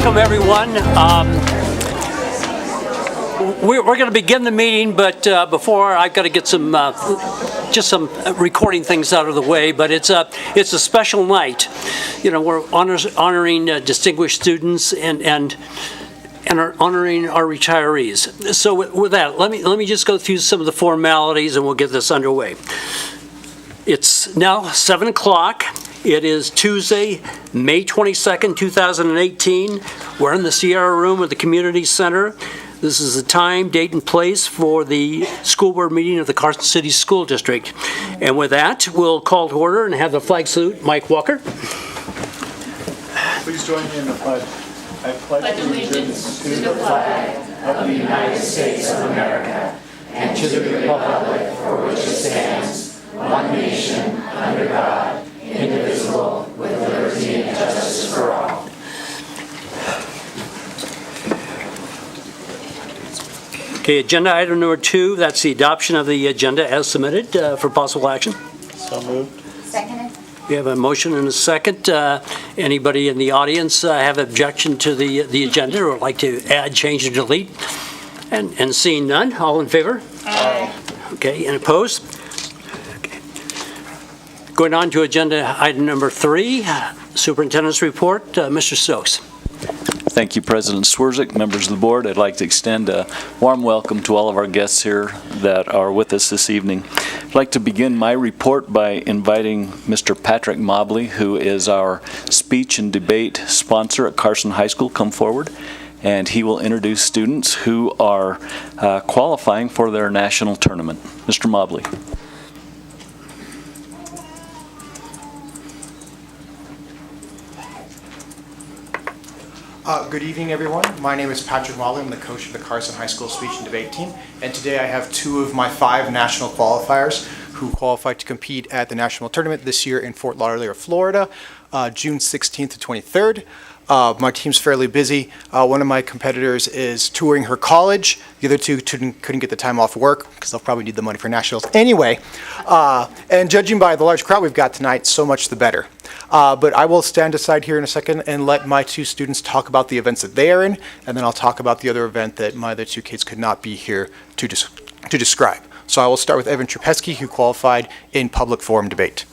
Welcome, everyone. We're going to begin the meeting, but before I've got to get some recording things out of the way. But it's a special night. You know, we're honoring distinguished students and are honoring our retirees. So with that, let me just go through some of the formalities, and we'll get this underway. It's now 7 o'clock. It is Tuesday, May 22nd, 2018. We're in the Sierra Room of the Community Center. This is the time, date, and place for the school board meeting of the Carson City School District. And with that, we'll call to order and have the flag salute. Mike Walker. Please join me in the pledge. I pledge allegiance to the flag of the United States of America and to the republic for which it stands, one nation, under God, indivisible, with liberty and justice for all. Okay, agenda item number 2, that's the adoption of the agenda as submitted for possible action. So moved. Seconded. We have a motion and a second. Anybody in the audience have objection to the agenda or would like to add, change, or delete? And seeing none, all in favor? Aye. Okay, and opposed? Okay. Going on to agenda item number 3, Superintendent's report. Mr. Stokes. Thank you, President Swerzik, members of the board. I'd like to extend a warm welcome to all of our guests here that are with us this evening. I'd like to begin my report by inviting Mr. Patrick Mobley, who is our speech and debate sponsor at Carson High School, come forward, and he will introduce students who are qualifying for their national tournament. Mr. Mobley. Good evening, everyone. My name is Patrick Mobley. I'm the coach of the Carson High School speech and debate team. And today I have 2 of my 5 national qualifiers who qualified to compete at the national tournament this year in Fort Lauderdale, Florida, June 16th to 23rd. My team's fairly busy. One of my competitors is touring her college. The other 2 couldn't get the time off work because they'll probably need the money for nationals anyway. And judging by the large crowd we've got tonight, so much the better. But I will stand aside here in a second and let my 2 students talk about the events that they are in, and then I'll talk about the other event that my other 2 kids could not be here to describe. So I will start with Evan Trapesky, who qualified in public forum debate.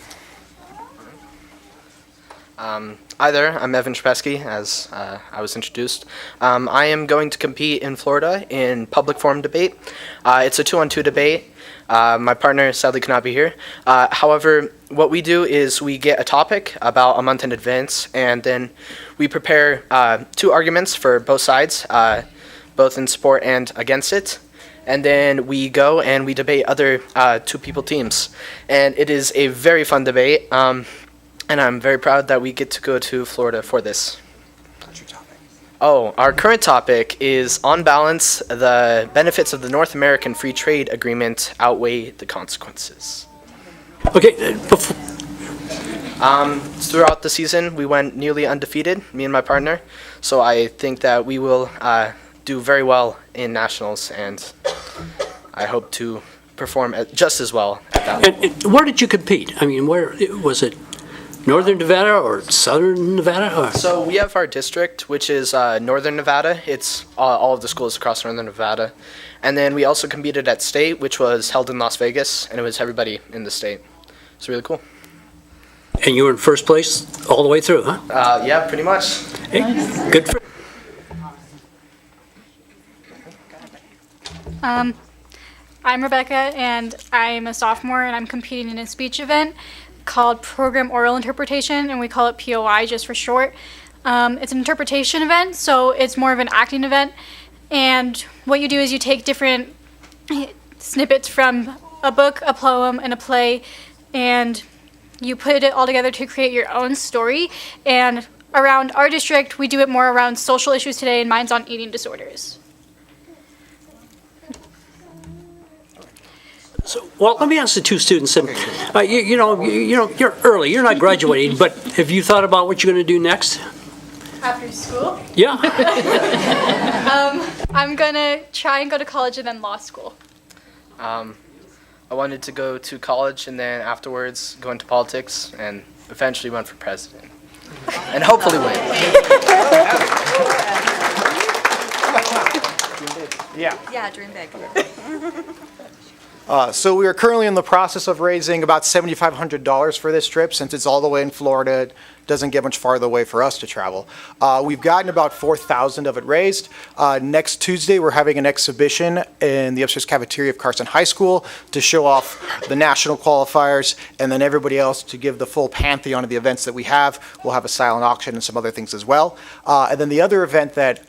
Hi there, I'm Evan Trapesky, as I was introduced. I am going to compete in Florida in public forum debate. It's a 2-on-2 debate. My partner sadly cannot be here. However, what we do is we get a topic about a month in advance, and then we prepare 2 arguments for both sides, both in support and against it. And then we go and we debate other 2-people teams. And it is a very fun debate. And I'm very proud that we get to go to Florida for this. What's your topic? Oh, our current topic is, on balance, the benefits of the North American Free Trade Agreement outweigh the consequences. Okay, Throughout the season, we went nearly undefeated, me and my partner. So I think that we will do very well in nationals, and I hope to perform just as well at that level. and where did you compete? I mean, where was it? Northern Nevada or Southern Nevada? Or? So we have our district, which is Northern Nevada. It's all of the schools across Northern Nevada. And then we also competed at state, which was held in Las Vegas, and it was everybody in the state. It's really cool. And you were in first place all the way through, huh? Yeah, pretty much. Hey, good for I'm Rebecca, and I'm a sophomore, and I'm competing in a speech event called Program Oral Interpretation, and we call it POI just for short. It's an interpretation event, so it's more of an acting event. And what you do is you take different snippets from a book, a poem, and a play, and you put it all together to create your own story. And around our district, we do it more around social issues today, and mine's on eating disorders. So, well, let me ask the 2 students. You're early. You're not graduating, but have you thought about what you're going to do next? After school, Yeah. I'm gonna try and go to college and then law school. I wanted to go to college and then afterwards go into politics and eventually run for president. And hopefully win. Yeah. Yeah, dream big. So we are currently in the process of raising about $7,500 for this trip, since it's all the way in Florida. It doesn't get much farther away for us to travel. We've gotten about 4,000 of it raised. Next Tuesday, we're having an exhibition in the upstairs cafeteria of Carson High School to show off the national qualifiers, and then everybody else to give the full pantheon of the events that we have. We'll have a silent auction and some other things as well. And then the other event that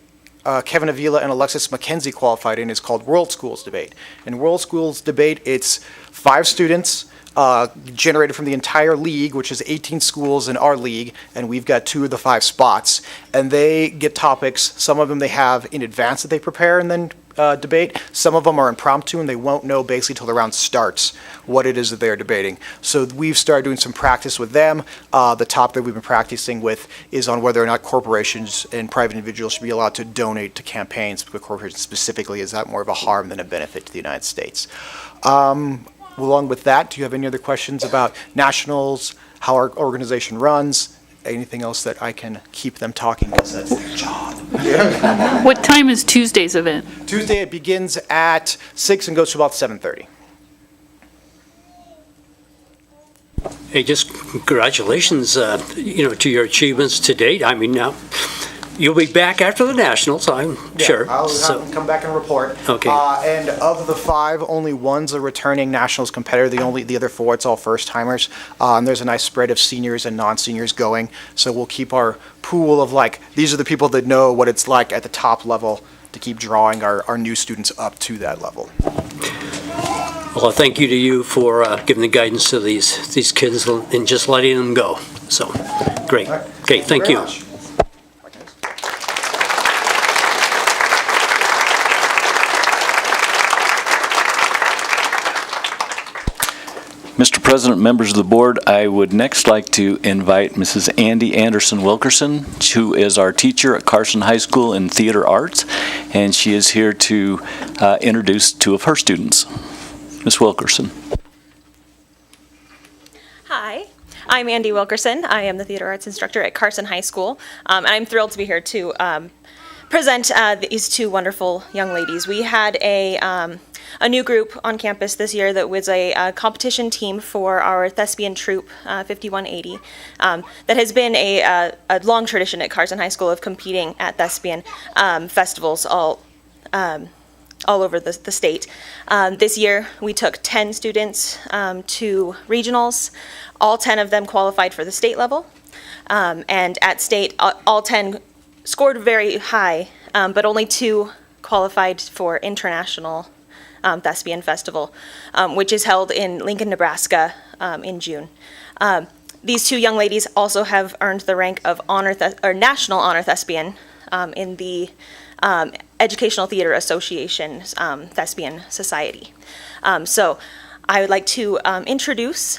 Kevin Avila and Alexis McKenzie qualified in is called World Schools Debate. In World Schools Debate, it's 5 students generated from the entire league, which is 18 schools in our league, and we've got 2 of the 5 spots. And they get topics. Some of them they have in advance that they prepare and then debate. Some of them are impromptu, and they won't know basically till the round starts what it is that they're debating. So we've started doing some practice with them. The topic that we've been practicing with is on whether or not corporations and private individuals should be allowed to donate to campaigns, but corporations specifically, is that more of a harm than a benefit to the United States? Along with that, do you have any other questions about nationals, how our organization runs, anything else that I can keep them talking, because that's their job? What time is Tuesday's event? Tuesday, it begins at 6 and goes to about 7:30. Hey, just congratulations, to your achievements to date. I mean, now, you'll be back after the Nationals, I'm sure. I'll So, come back and report. Okay. And of the 5, only one's a returning Nationals competitor. The other 4, it's all first-timers. There's a nice spread of seniors and non-seniors going. So we'll keep our pool of, these are the people that know what it's like at the top level to keep drawing our new students up to that level. well, thank you to you for giving the guidance to these kids and just letting them go. So, great. Okay, thank very you. much. Mr. President, members of the board, I would next like to invite Mrs. Andy Anderson Wilkerson, who is our teacher at Carson High School in Theater Arts, and she is here to introduce 2 of her students. Ms. Wilkerson. Hi, I'm Andy Wilkerson. I am the theater arts instructor at Carson High School, and I'm thrilled to be here to present these 2 wonderful young ladies. We had a new group on campus this year that was a competition team for our thespian troupe, 5180, that has been a long tradition at Carson High School of competing at thespian festivals all over the state. This year, we took 10 students to regionals. All 10 of them qualified for the state level, and at state, all 10 scored very high, but only 2 qualified for international Thespian Festival, which is held in Lincoln, Nebraska in June. These 2 young ladies also have earned the rank of National Honor Thespian in the Educational Theater Association's Thespian Society. So I would like to introduce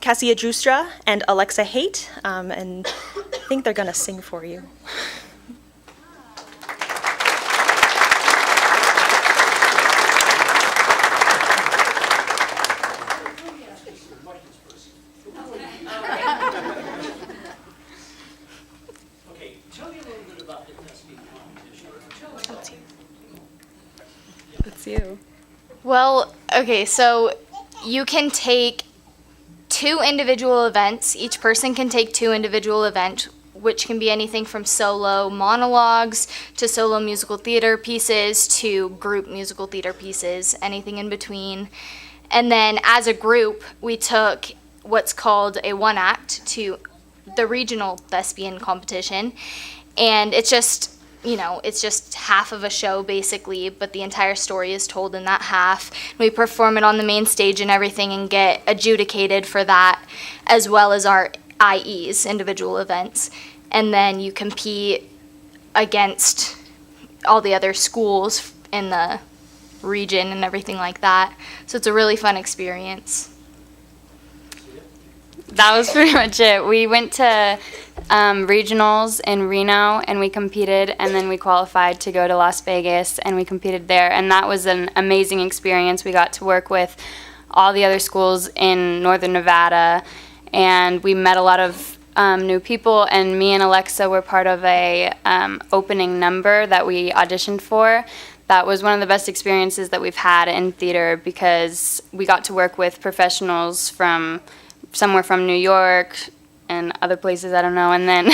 Cassia Drustra and Alexa Haight, and I think they're going to sing for you. Okay, tell me a little bit about the thespian competition. It's you. Well, okay, so you can take 2 individual events. Each person can take 2 individual events, which can be anything from solo monologues to solo musical theater pieces to group musical theater pieces, anything in between. And then as a group, we took what's called a 1-act to the regional thespian competition. And it's just, it's just half of a show basically, but the entire story is told in that half. We perform it on the main stage and everything and get adjudicated for that, as well as our IEs, individual events. And then you compete against all the other schools in the region and everything like that. So it's a really fun experience. That was pretty much it. We went to regionals in Reno and we competed, and then we qualified to go to Las Vegas and we competed there, and that was an amazing experience. We got to work with all the other schools in northern Nevada, and we met a lot of new people, and me and Alexa were part of a opening number that we auditioned for. That was one of the best experiences that we've had in theater because we got to work with professionals from somewhere from New York and other places, I don't know, and then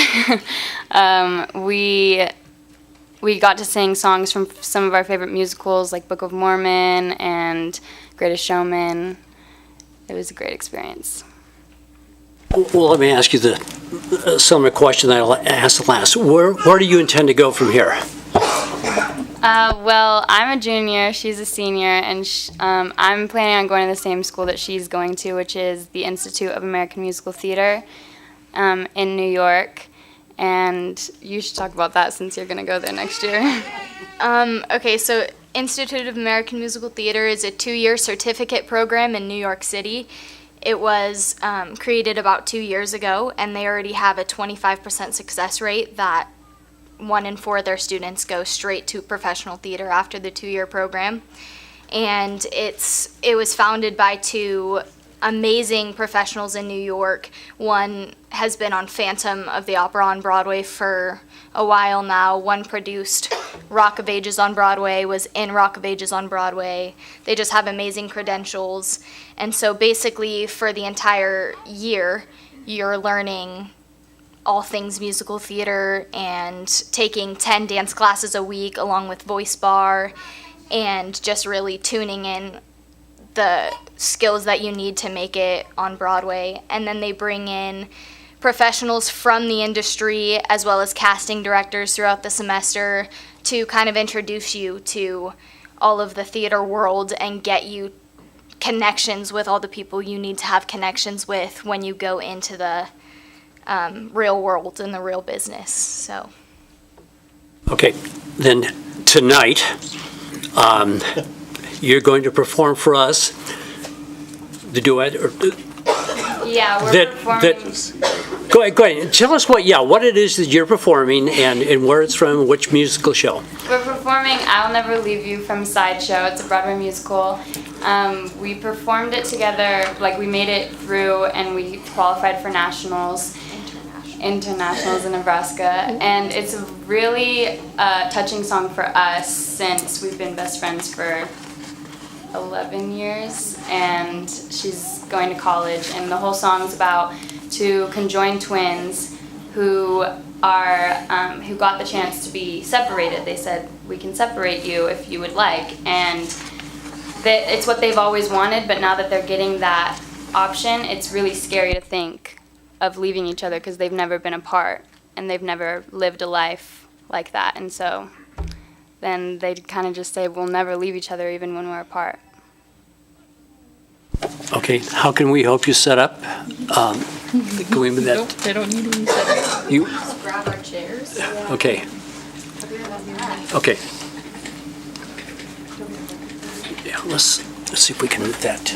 we got to sing songs from some of our favorite musicals like Book of Mormon and Greatest Showman. It was a great experience. Well, let me ask you the similar question that I asked last. Where do you intend to go from here? Well, I'm a junior, she's a senior, and I'm planning on going to the same school that she's going to, which is the Institute of American Musical Theater in New York. And you should talk about that since you're going to go there next year. Okay, so Institute of American Musical Theater is a 2-year certificate program in New York City. It was created about 2 years ago, and they already have a 25% success rate that 1 in 4 of their students go straight to professional theater after the 2-year program. And it was founded by 2 amazing professionals in New York. One has been on Phantom of the Opera on Broadway for a while now. One produced Rock of Ages on Broadway, was in Rock of Ages on Broadway. They just have amazing credentials. And so basically for the entire year, you're learning all things musical theater and taking 10 dance classes a week along with voice bar and just really tuning in the skills that you need to make it on Broadway. And then they bring in professionals from the industry as well as casting directors throughout the semester to kind of introduce you to all of the theater world and get you connections with all the people you need to have connections with when you go into the real world and the real business. So. Okay, then tonight, you're going to perform for us the duet. Yeah, we're performing. Go ahead. Tell us what it is that you're performing and where it's from, which musical show. We're performing I'll Never Leave You from Sideshow. It's a Broadway musical. We performed it together, like we made it through and we qualified for nationals. Internationals in Nebraska, and it's a really touching song for us since we've been best friends for 11 years, and she's going to college, and the whole song's about 2 conjoined twins who got the chance to be separated. They said, we can separate you if you would like, and it's what they've always wanted, but now that they're getting that option, it's really scary to think of leaving each other because they've never been apart and they've never lived a life like that. And so then they kind of just say, we'll never leave each other even when we're apart. Okay, how can we help you set up? Can we move that? Nope, they don't need any setup. You? Just grab our chairs. Okay. Okay. Yeah, let's see if we can move that.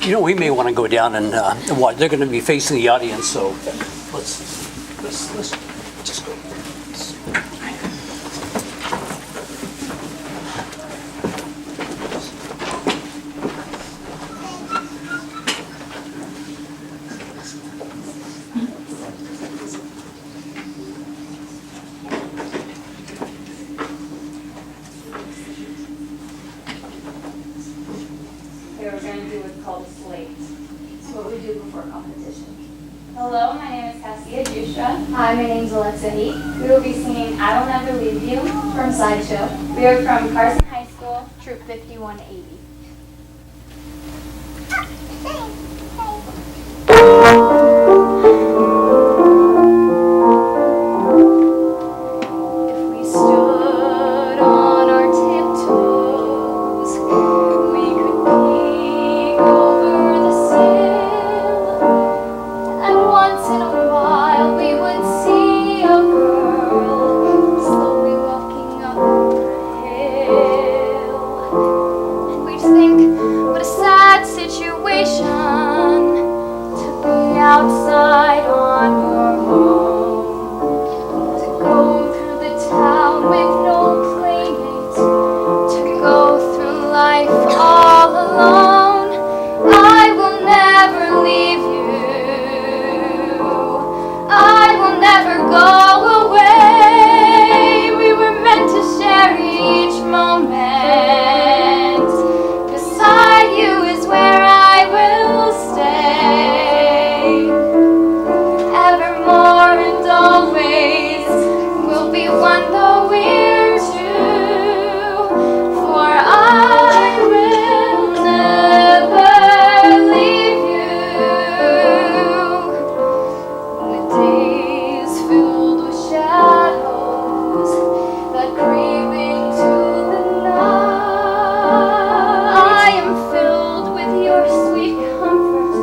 You know, we may want to go down and watch. They're going to be facing the audience, so let's just go. We're going to do what's called a slate. It's what we do before competition. Hello, my name is Cassia Jusha. Hi, my name's Alexa Heat. We will be singing I Will Never Leave You. From Sideshow. We are from Carson High School. Troop 5180. If we stood on our tiptoes, we could peek over the sill, and once in a while we would see a girl slowly walking up the hill, and we'd one though we're two, for I will never leave you. With days filled with shadows that creep into the night, I am filled with your sweet comfort,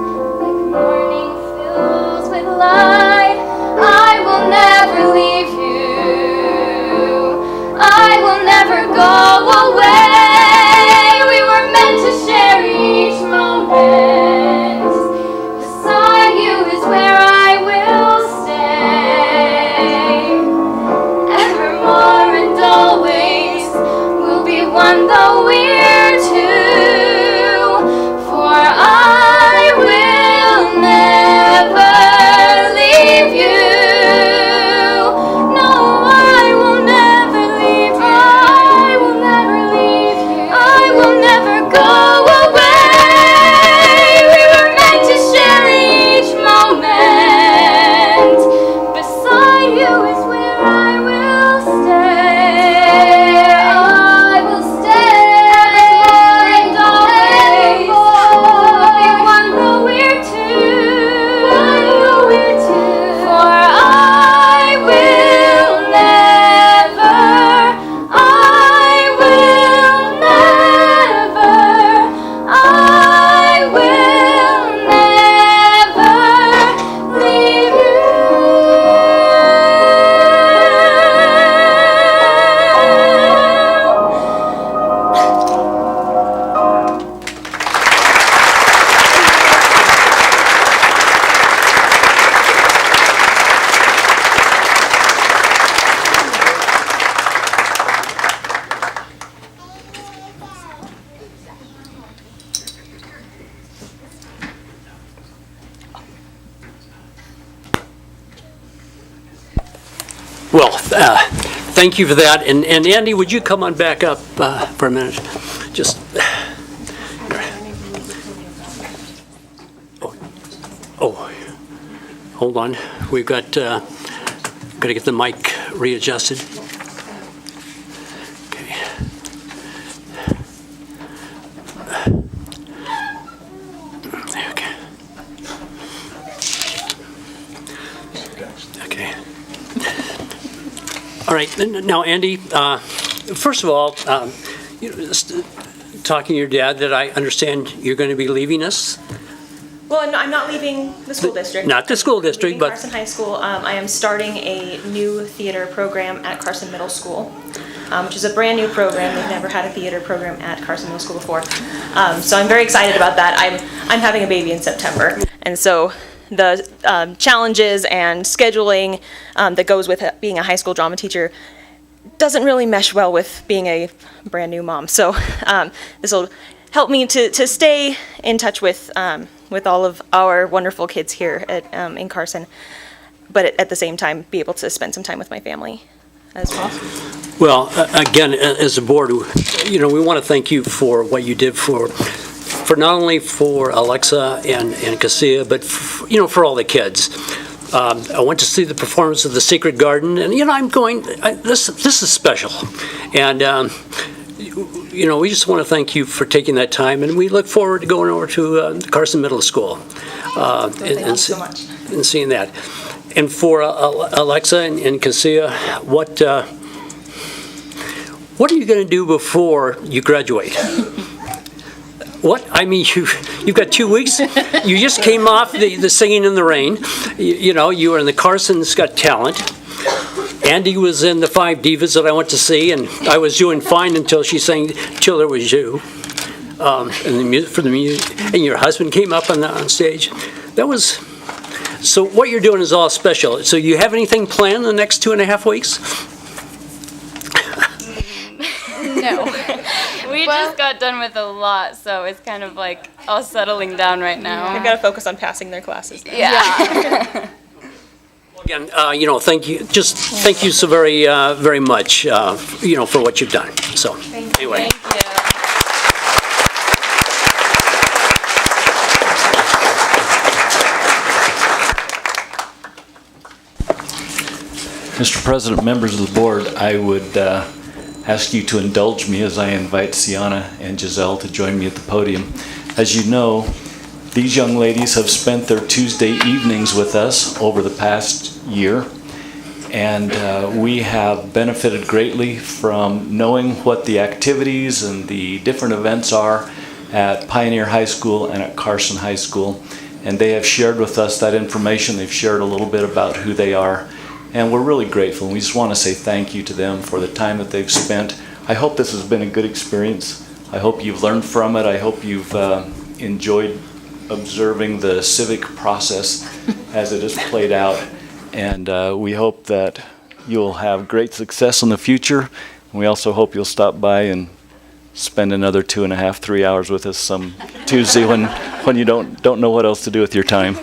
like morning fills with light. I will never leave you. I will never go away. We were meant to share each moment. Beside you is where I will stay. Evermore and always will be one though we're two. For I will never leave you. No, I will never leave you. I will never leave you. I will never go away. We were meant to share each moment. Beside you is where I will stay. I will stay. Evermore and always will be one though we're two. For I will never, I will never leave Well, thank you for that. And Andy, would you come on back up for a minute? Just. Oh, hold on. We've got to get the mic readjusted. Okay. Okay. All right. Now, Andy, first of all, talking to your dad, that I understand you're going to be leaving us. Well, I'm not leaving the school district. Not the school district, Leaving but Carson High School. I am starting a new theater program at Carson Middle School, which is a brand new program. They've never had a theater program at Carson Middle School before. So I'm very excited about that. I'm having a baby in September, and so the challenges and scheduling that goes with being a high school drama teacher doesn't really mesh well with being a brand new mom. So this will help me to stay in touch with all of our wonderful kids here in Carson, but at the same time be able to spend some time with my family as well. Well, again, as a board, we want to thank you for what you did for not only for Alexa and Cassia, but for all the kids. I went to see the performance of The Secret Garden, and I'm going. This is special, and we just want to thank you for taking that time, and we look forward to going over to Carson Middle School Thank you so much. and seeing that. And for Alexa and Cassia, what are you going to do before you graduate? What? I mean, you've got 2 weeks. You just came off the Singing in the Rain. You were in the Carson's Got Talent. Andy was in the Five Divas that I went to see, and I was doing fine until she sang "Till There Was You," and the music for the music. And your husband came up on stage. That was. So what you're doing is all special. So you have anything planned in the next 2.5 weeks? No. We just got done with a lot, so it's kind of like all settling down right now. They've got to focus on passing their classes now. Yeah. Again, thank you. Just thank you so very, very much, for what you've done. So anyway. Thank you. Mr. President, members of the board, I would ask you to indulge me as I invite Sienna and Giselle to join me at the podium. As you know, these young ladies have spent their Tuesday evenings with us over the past year, and we have benefited greatly from knowing what the activities and the different events are at Pioneer High School and at Carson High School. And they have shared with us that information. They've shared a little bit about who they are. And we're really grateful. We just want to say thank you to them for the time that they've spent. I hope this has been a good experience. I hope you've learned from it. I hope you've enjoyed observing the civic process as it has played out. And we hope that you'll have great success in the future. And we also hope you'll stop by and spend another 2.5, 3 hours with us some Tuesday when you don't know what else to do with your time.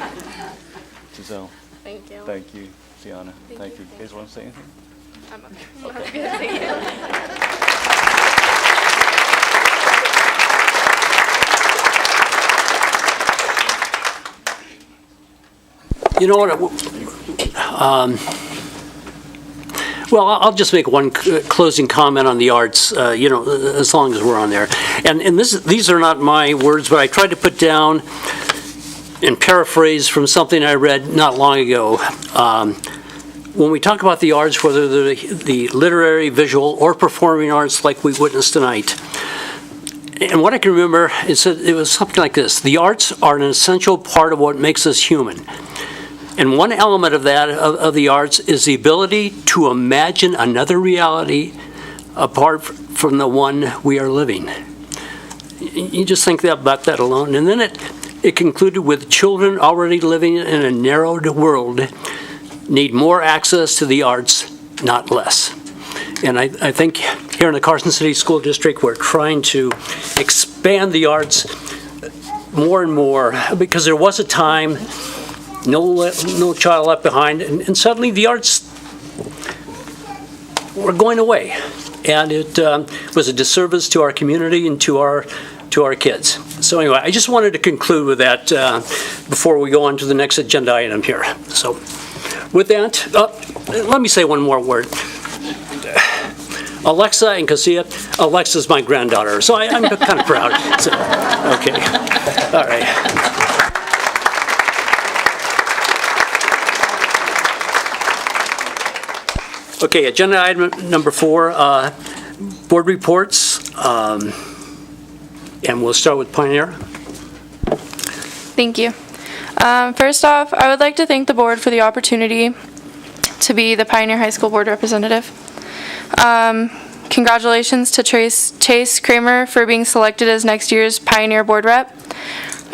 Giselle. Thank you. Thank you. Sienna. Thank you. You guys want to say anything? I'm okay. Thank you. You know what? Well, I'll just make one closing comment on the arts, as long as we're on there. And these are not my words, but I tried to put down and paraphrase from something I read not long ago. When we talk about the arts, whether they're the literary, visual, or performing arts like we witnessed tonight, and what I can remember, it was something like this: the arts are an essential part of what makes us human. And one element of that, of the arts, is the ability to imagine another reality apart from the one we are living. You just think about that alone. And then it concluded with children already living in a narrowed world need more access to the arts, not less. And I think here in the Carson City School District, we're trying to expand the arts more and more, because there was a time, no child left behind, and suddenly the arts were going away, and it was a disservice to our community and to our kids. So anyway, I just wanted to conclude with that before we go on to the next agenda item here. So with that, let me say one more word. Alexa and Cassia. Alexa's my granddaughter, so I'm kind of proud. So, okay, all right. Okay, agenda item number 4, board reports, and we'll start with Pioneer. Thank you. First off, I would like to thank the board for the opportunity to be the Pioneer High School Board Representative. Congratulations to Chase Kramer for being selected as next year's Pioneer Board Rep.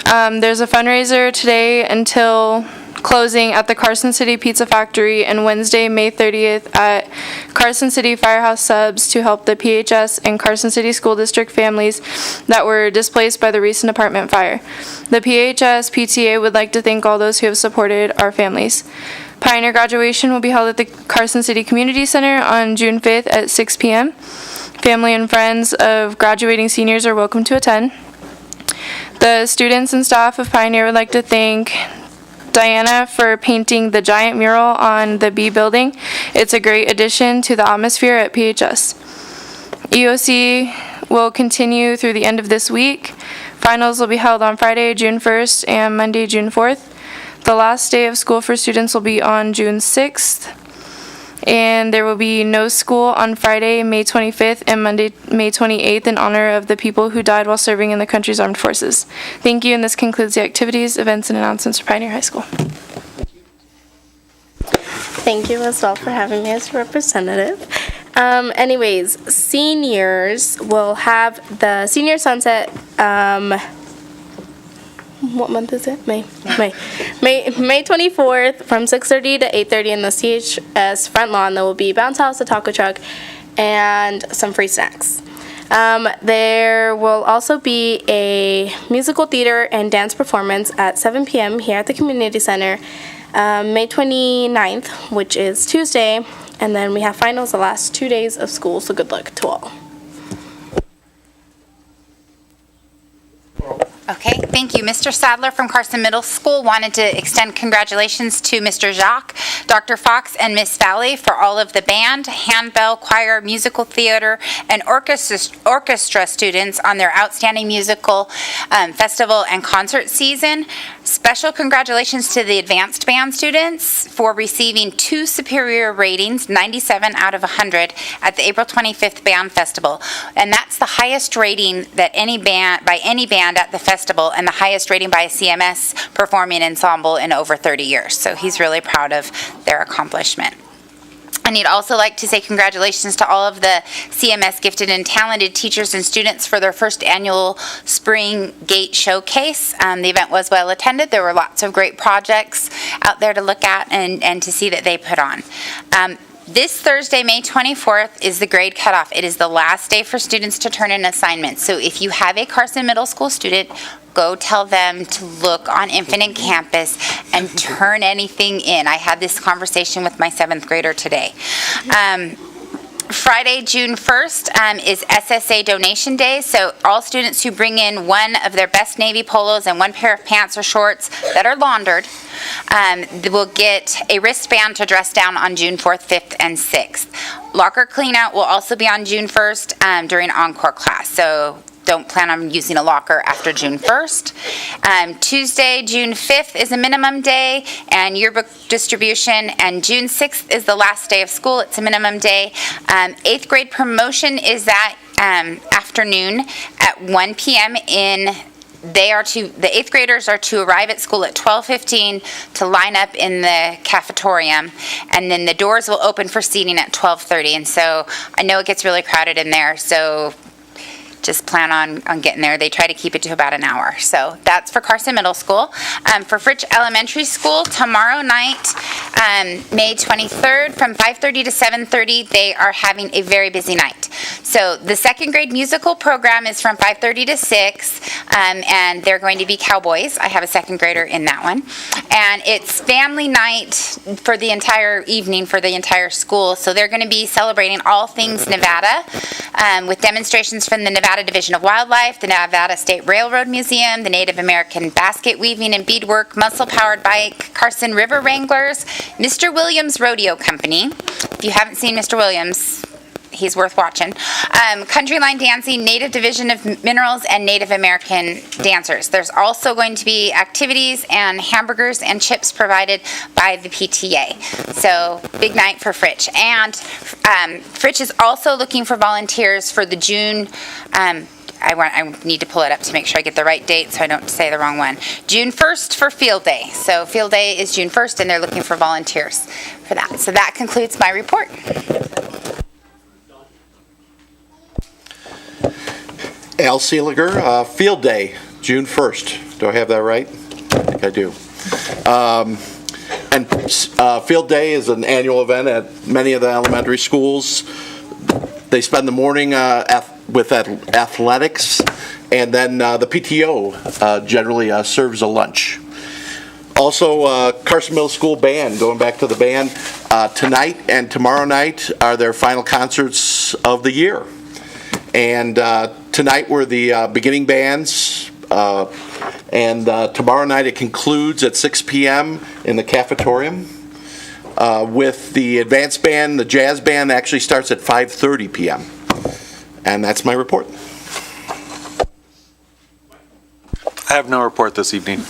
There's a fundraiser today until closing at the Carson City Pizza Factory, and Wednesday, May 30th at Carson City Firehouse Subs to help the PHS and Carson City School District families that were displaced by the recent apartment fire. The PHS PTA would like to thank all those who have supported our families. Pioneer graduation will be held at the Carson City Community Center on June 5th at 6 p.m. Family and friends of graduating seniors are welcome to attend. The students and staff of Pioneer would like to thank Diana for painting the giant mural on the B building. It's a great addition to the atmosphere at PHS. EOC will continue through the end of this week. Finals will be held on Friday, June 1st and Monday, June 4th. The last day of school for students will be on June 6th. And there will be no school on Friday, May 25th and Monday, May 28th in honor of the people who died while serving in the country's armed forces. Thank you, and this concludes the activities, events, and announcements for Pioneer High School. Thank you as well for having me as a representative. Anyways, seniors will have the senior sunset, what month is it? May 24th from 6:30 to 8:30 in the CHS front lawn. There will be bounce house, a taco truck, and some free snacks. There will also be a musical theater and dance performance at 7 p.m. here at the community center, May 29th, which is Tuesday, and then we have finals the last 2 days of school, so good luck to all. Okay, Thank you. Mr. Sadler from Carson Middle School wanted to extend congratulations to Mr. Jacques, Dr. Fox, and Miss Valley for all of the band, handbell, choir, musical theater, and orchestra students on their outstanding musical festival and concert season. Special congratulations to the advanced band students for receiving 2 superior ratings, 97 out of 100, at the April 25th Band Festival. And that's the highest rating that any band at the festival, and the highest rating by a CMS performing ensemble in over 30 years. So he's really proud of their accomplishment. And he'd also like to say congratulations to all of the CMS gifted and talented teachers and students for their first annual Spring Gate Showcase. The event was well attended. There were lots of great projects out there to look at and to see that they put on. This Thursday, May 24th, is the grade cutoff. It is the last day for students to turn in assignments. So if you have a Carson Middle School student, go tell them to look on Infinite Campus and turn anything in. I had this conversation with my 7th grader today. Friday, June 1st, is SSA donation day, so all students who bring in one of their best navy polos and one pair of pants or shorts that are laundered will get a wristband to dress down on June 4th, 5th, and 6th. Locker cleanout will also be on June 1st during encore class, so don't plan on using a locker after June 1st. Tuesday, June 5th is a minimum day and yearbook distribution, and June 6th is the last day of school. It's a minimum day. 8th grade promotion is that afternoon at 1 p.m. The 8th graders are to arrive at school at 12:15 to line up in the cafetorium, and then the doors will open for seating at 12:30. And so I know it gets really crowded in there, so just plan on getting there. They try to keep it to about an hour. So that's for Carson Middle School. For Fritch Elementary School, tomorrow night, May 23rd, from 5:30 to 7:30, they are having a very busy night. So the 2nd grade musical program is from 5:30 to 6, and they're going to be cowboys. I have a 2nd grader in that one. And it's family night for the entire evening for the entire school. So they're going to be celebrating all things Nevada with demonstrations from the Nevada Division of Wildlife, the Nevada State Railroad Museum, the Native American basket weaving and beadwork, muscle-powered bike, Carson River Wranglers, Mr. Williams Rodeo Company. If you haven't seen Mr. Williams, he's worth watching. Country line dancing, Native Division of Minerals, and Native American dancers. There's also going to be activities and hamburgers and chips provided by the PTA. So big night for Fritch. And Fritch is also looking for volunteers for the June, I need to pull it up to make sure I get the right date so I don't say the wrong one. June 1st for Field Day. So Field Day is June 1st, and they're looking for volunteers for that. So that concludes my report. Al Seeliger, Field Day, June 1st. Do I have that right? I think I do. Field Day is an annual event at many of the elementary schools. They spend the morning with athletics, and then the PTO generally serves a lunch. Also, Carson Middle School Band, going back to the band, tonight and tomorrow night are their final concerts of the year. And tonight were the beginning bands, and tomorrow night it concludes at 6 p.m. in the cafetorium. With the advanced band, the jazz band actually starts at 5:30 p.m. And that's my report. I have no report this evening.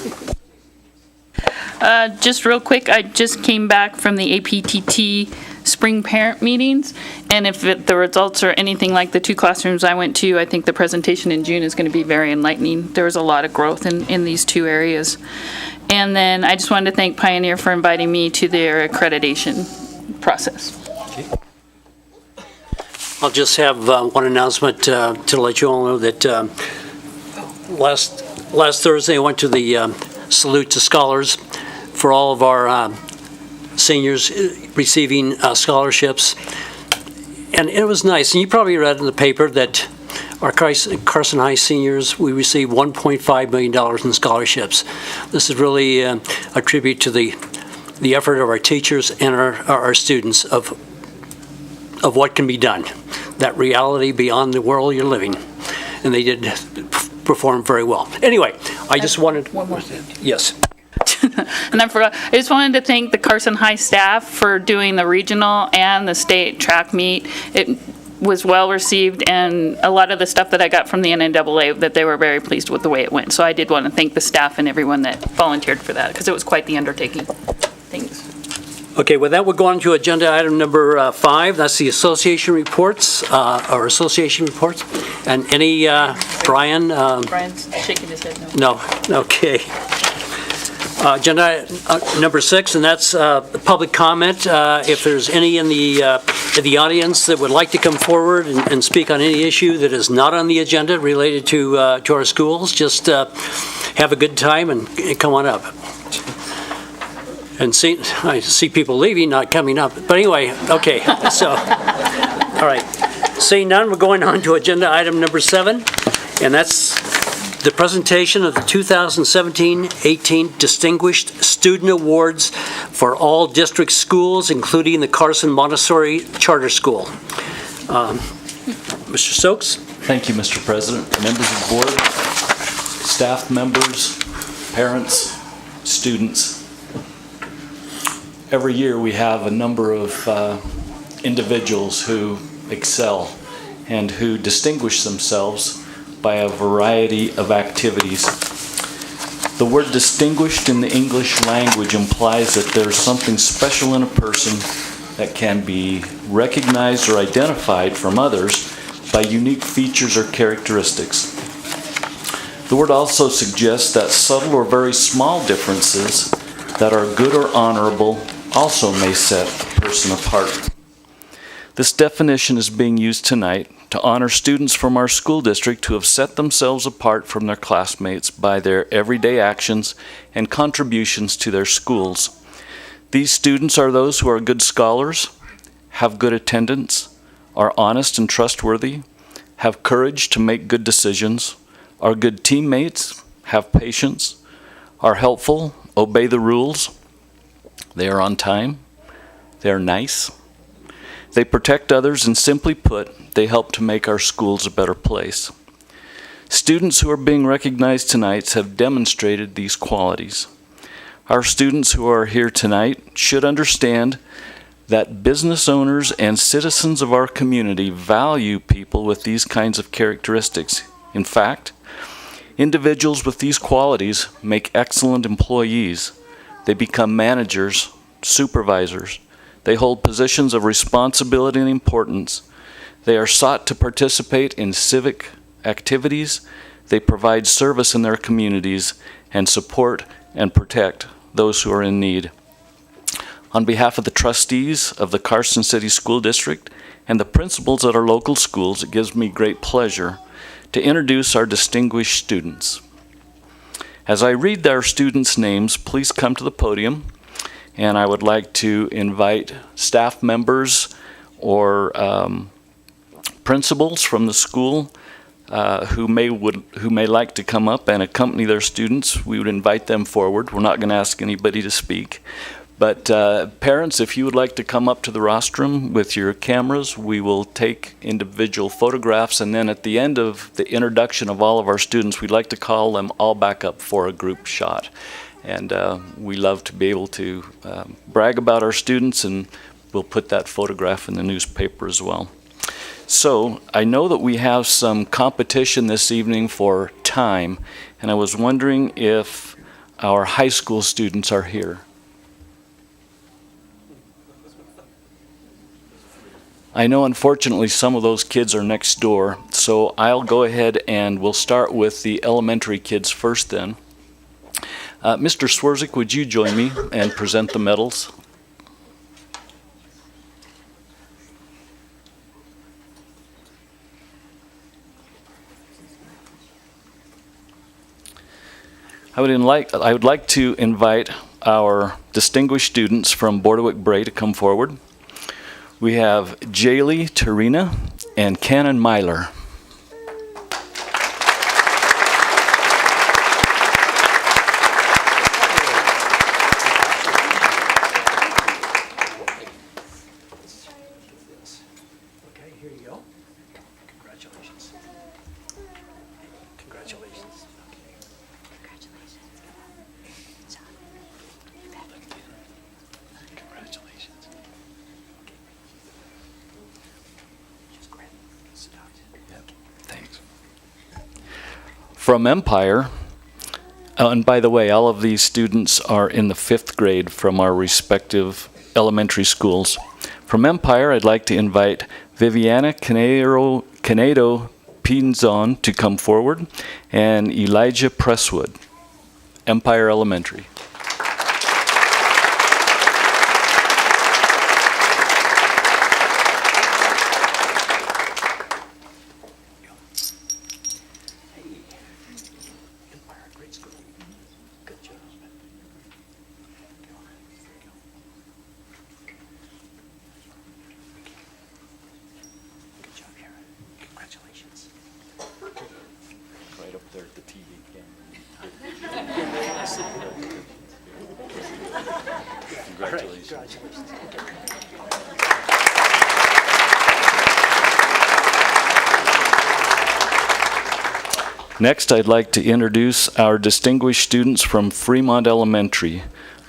Just real quick, I just came back from the APTT spring parent meetings, and if the results are anything like the 2 classrooms I went to, I think the presentation in June is going to be very enlightening. There was a lot of growth in these 2 areas. And then I just wanted to thank Pioneer for inviting me to their accreditation process. Okay. I'll just have one announcement to let you all know that last Thursday I went to the Salute to Scholars for all of our seniors receiving scholarships, and it was nice. And you probably read in the paper that our Carson High seniors, we received $1.5 million in scholarships. This is really a tribute to the effort of our teachers and our students of what can be done, that reality beyond the world you're living. And they did performed very well. Anyway, I just wanted... One more thing. Yes. And I forgot, I just wanted to thank the Carson High staff for doing the regional and the state track meet. It was well received, and a lot of the stuff that I got from the NNAA, that they were very pleased with the way it went. So I did want to thank the staff and everyone that volunteered for that, because it was quite the undertaking. Thanks. Okay, with that, we'll go on to agenda item number 5. That's the association reports, or association reports. And any, Brian? Brian's shaking his head no. No, okay. Agenda number 6, and that's public comment. If there's any in the audience that would like to come forward and speak on any issue that is not on the agenda related to our schools, just have a good time and come on up. And I see people leaving, not coming up. But anyway, okay, so, all right. Seeing none, we're going on to agenda item number 7, and that's the presentation of the 2017-18 Distinguished Student Awards for all district schools, including the Carson Montessori Charter School. Mr. Stokes? Thank you, Mr. President, members of the board, staff members, parents, students. Every year we have a number of individuals who excel and who distinguish themselves by a variety of activities. The word distinguished in the English language implies that there's something special in a person that can be recognized or identified from others by unique features or characteristics. The word also suggests that subtle or very small differences that are good or honorable also may set a person apart. This definition is being used tonight to honor students from our school district who have set themselves apart from their classmates by their everyday actions and contributions to their schools. These students are those who are good scholars, have good attendance, are honest and trustworthy, have courage to make good decisions, are good teammates, have patience, are helpful, obey the rules, they are on time, they are nice, they protect others, and simply put, they help to make our schools a better place. Students who are being recognized tonight have demonstrated these qualities. Our students who are here tonight should understand that business owners and citizens of our community value people with these kinds of characteristics. In fact, individuals with these qualities make excellent employees. They become managers, supervisors. They hold positions of responsibility and importance. They are sought to participate in civic activities. They provide service in their communities and support and protect those who are in need. On behalf of the trustees of the Carson City School District and the principals at our local schools, it gives me great pleasure to introduce our distinguished students. As I read our students' names, please come to the podium, and I would like to invite staff members or principals from the school who may like to come up and accompany their students. We would invite them forward. We're not going to ask anybody to speak. But parents, if you would like to come up to the rostrum with your cameras, we will take individual photographs, and then at the end of the introduction of all of our students, we'd like to call them all back up for a group shot. And we love to be able to brag about our students, and we'll put that photograph in the newspaper as well. So I know that we have some competition this evening for time, and I was wondering if our high school students are here. I know, unfortunately, some of those kids are next door, so I'll go ahead and we'll start with the elementary kids first then. Mr. Swerzik, would you join me and present the medals? I would like to invite our distinguished students from Bordewick Bray to come forward. We have Jaylee Tarina and Cannon Myler. Okay, here you go. Congratulations. Congratulations. From Empire, and by the way, all of these students are in the 5th grade from our respective elementary schools. From Empire, I'd like to invite Viviana Canedo Pinzon to come forward, and Elijah Presswood, Empire Elementary. Right up there at the TV Congratulations. Next, I'd like to introduce our distinguished students from Fremont Elementary,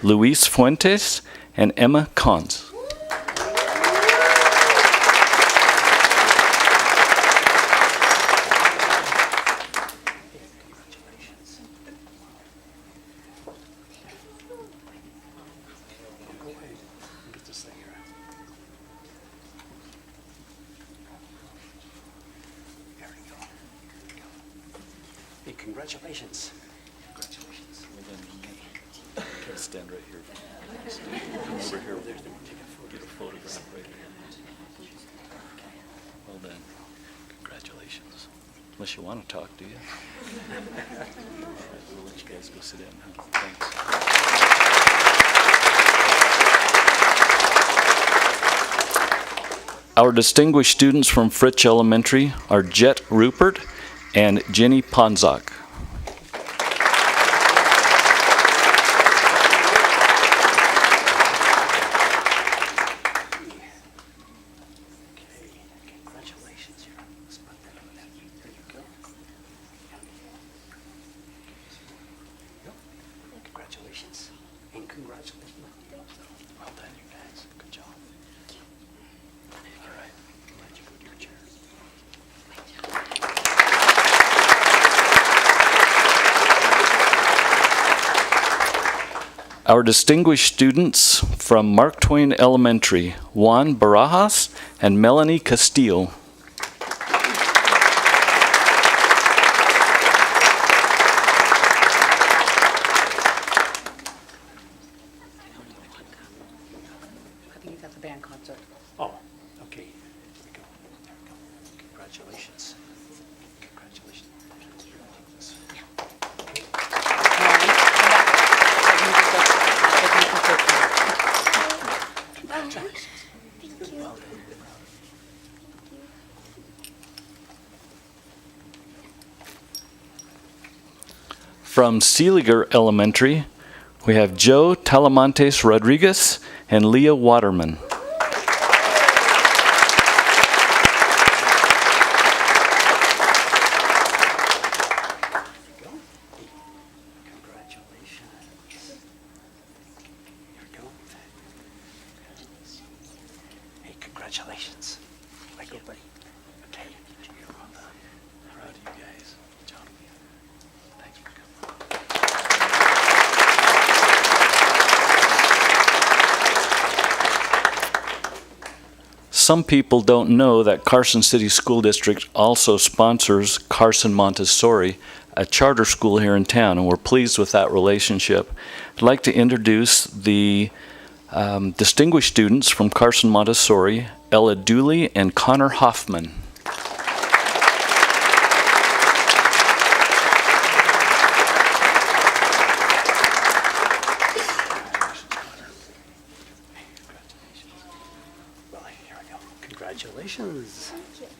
Luis Fuentes and Emma Cons. Hey, congratulations. Congratulations. Okay, stand right here. Over here. Get a photograph right here. Well done. Congratulations. Unless you want to talk, do you? All right, we'll let you guys go sit down now. Thanks. Our distinguished students from Fritsch Elementary are Jet Rupert and Jenny Ponzak. Congratulations. Let's put that on there. There you go. Congratulations. And congratulations. Well done, you guys. Good job. All right. I'm glad you put your chair. Our distinguished students from Mark Twain Elementary, Juan Barajas and Melanie Castillo. I think you got the band concert. Oh, okay. Here we go. There we go. Congratulations. Congratulations. From Seeliger Elementary, we have Joe Talamantes Rodriguez and Leah Waterman. Hey, congratulations. Let go, buddy. Okay. Proud of you guys. Good job. Thanks for coming. Some people don't know that Carson City School District also sponsors Carson Montessori, a charter school here in town, and we're pleased with that relationship. I'd like to introduce the distinguished students from Carson Montessori, Ella Dooley and Connor Hoffman. Well, here we go. Congratulations.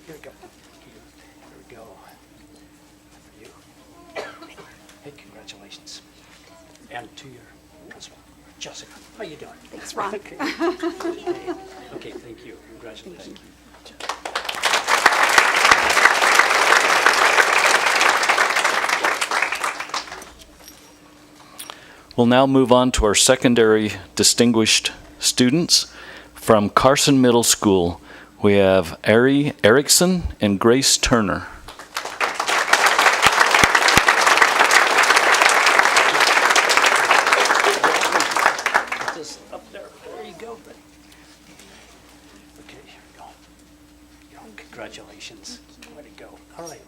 Here we go. Here we go. For you. Hey, congratulations. And to your principal, Jessica. How you doing? Thanks, Ron. Okay. Okay, thank you. Congratulations. We'll now move on to our secondary distinguished students. From Carson Middle School, we have Ari Erickson and Grace Turner. Congratulations. Way to go. All right.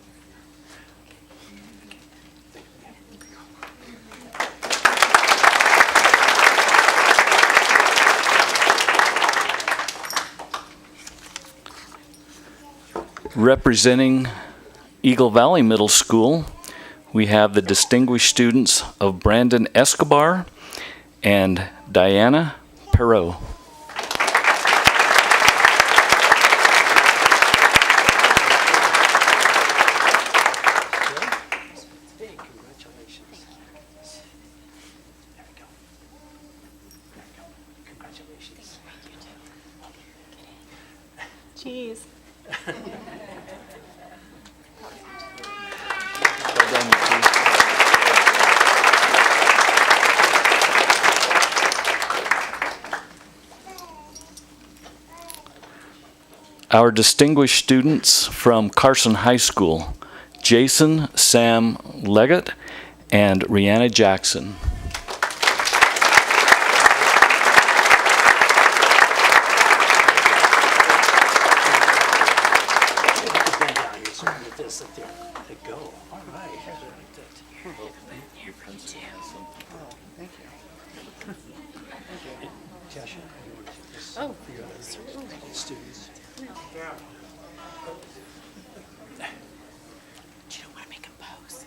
Representing Eagle Valley Middle School, we have the distinguished students of Brandon Escobar and Diana Perot. Hey, congratulations. There we go. There we go. Congratulations. Jeez. Our distinguished students from Carson High School, Jason Sam Leggett and Rihanna Jackson. Go. All right. Tasha, Oh, for your other students. Do you don't want to make them pose?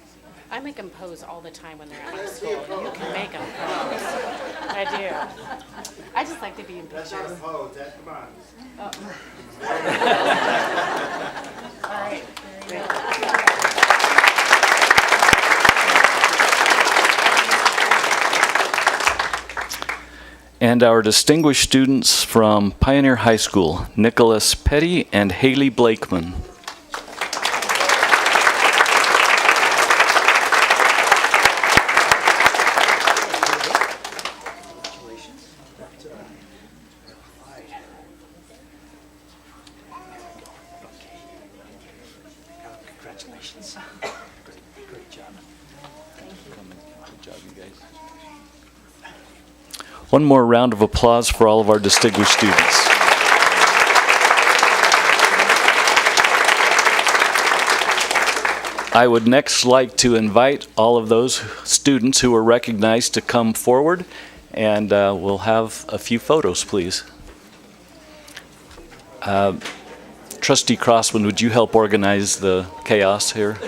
I make them pose all the time when they're at my school. You can make them pose. I do. I just like to be in pictures. That's not a pose. That's come on. All right. There you go. And our distinguished students from Pioneer High School, Nicholas Petty and Haley Blakeman. Congratulations. All right. There we go. Okay. Congratulations. Great job. Good job, you guys. One more round of applause for all of our distinguished students. I would next like to invite all of those students who were recognized to come forward, and we'll have a few photos, please. Trustee Crossman, would you help organize the chaos here?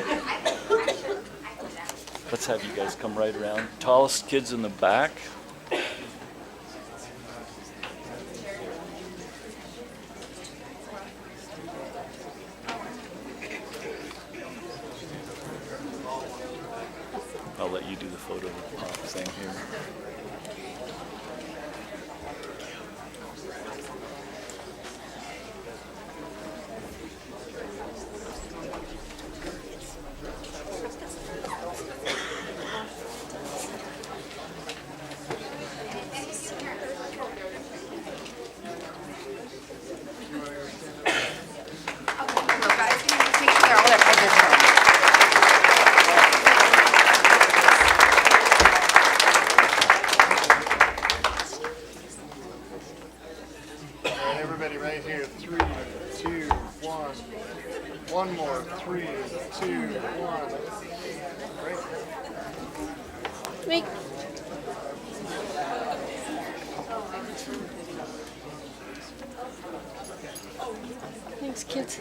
Let's have you guys come right around. Tallest kids in the back. I'll let you do the photo thing here. Everybody right here. 3, 2, 1. One more. 3, 2, 1. Great. Wait. Thanks, kids.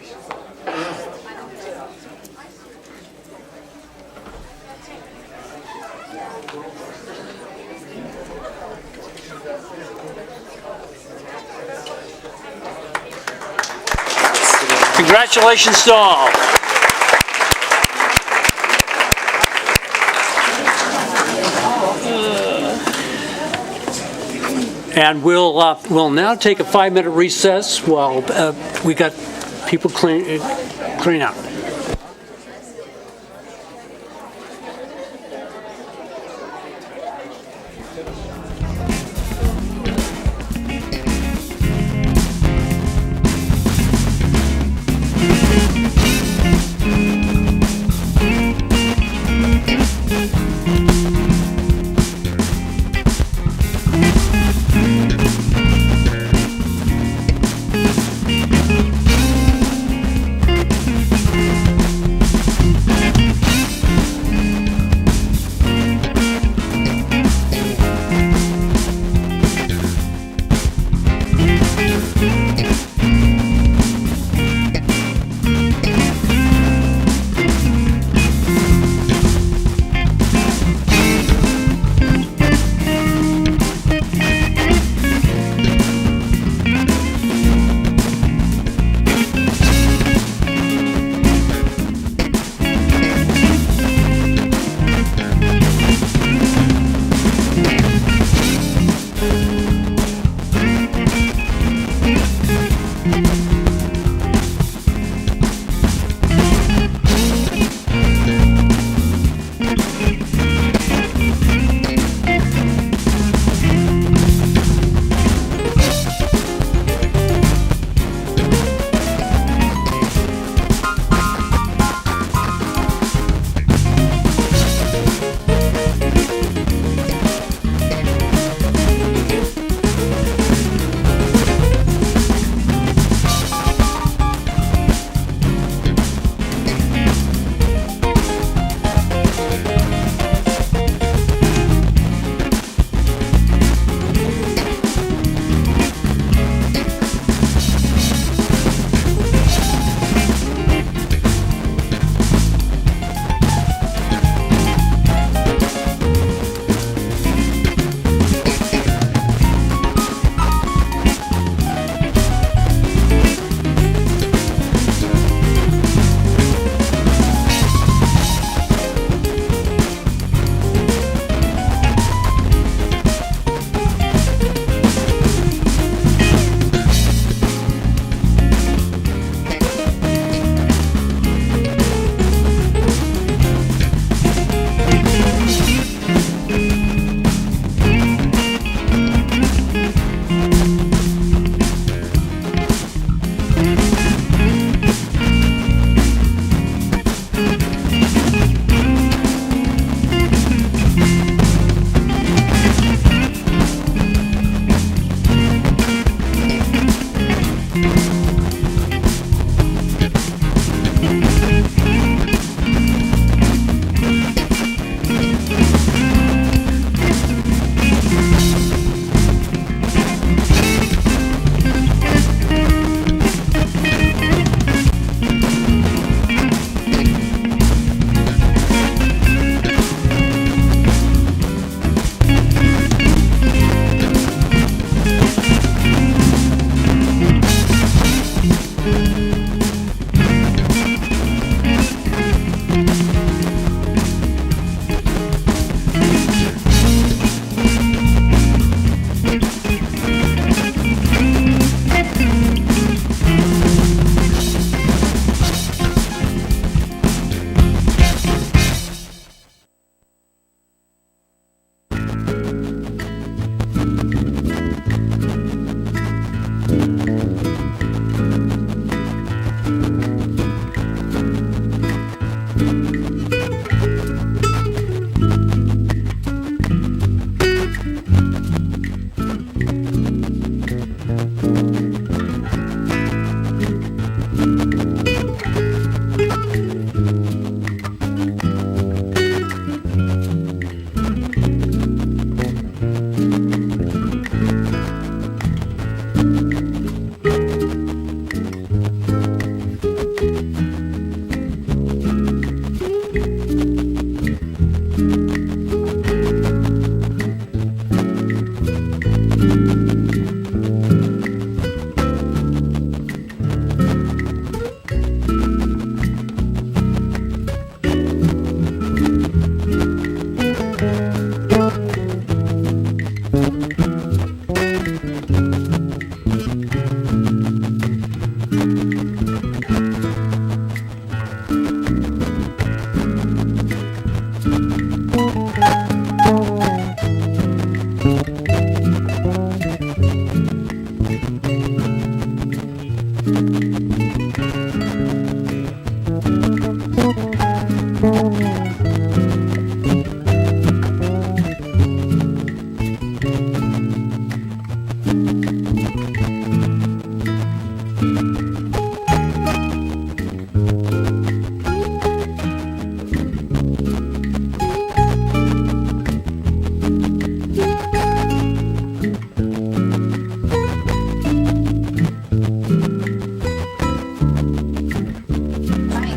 Congratulations to all. And we'll now take a 5-minute recess while we got people clean out.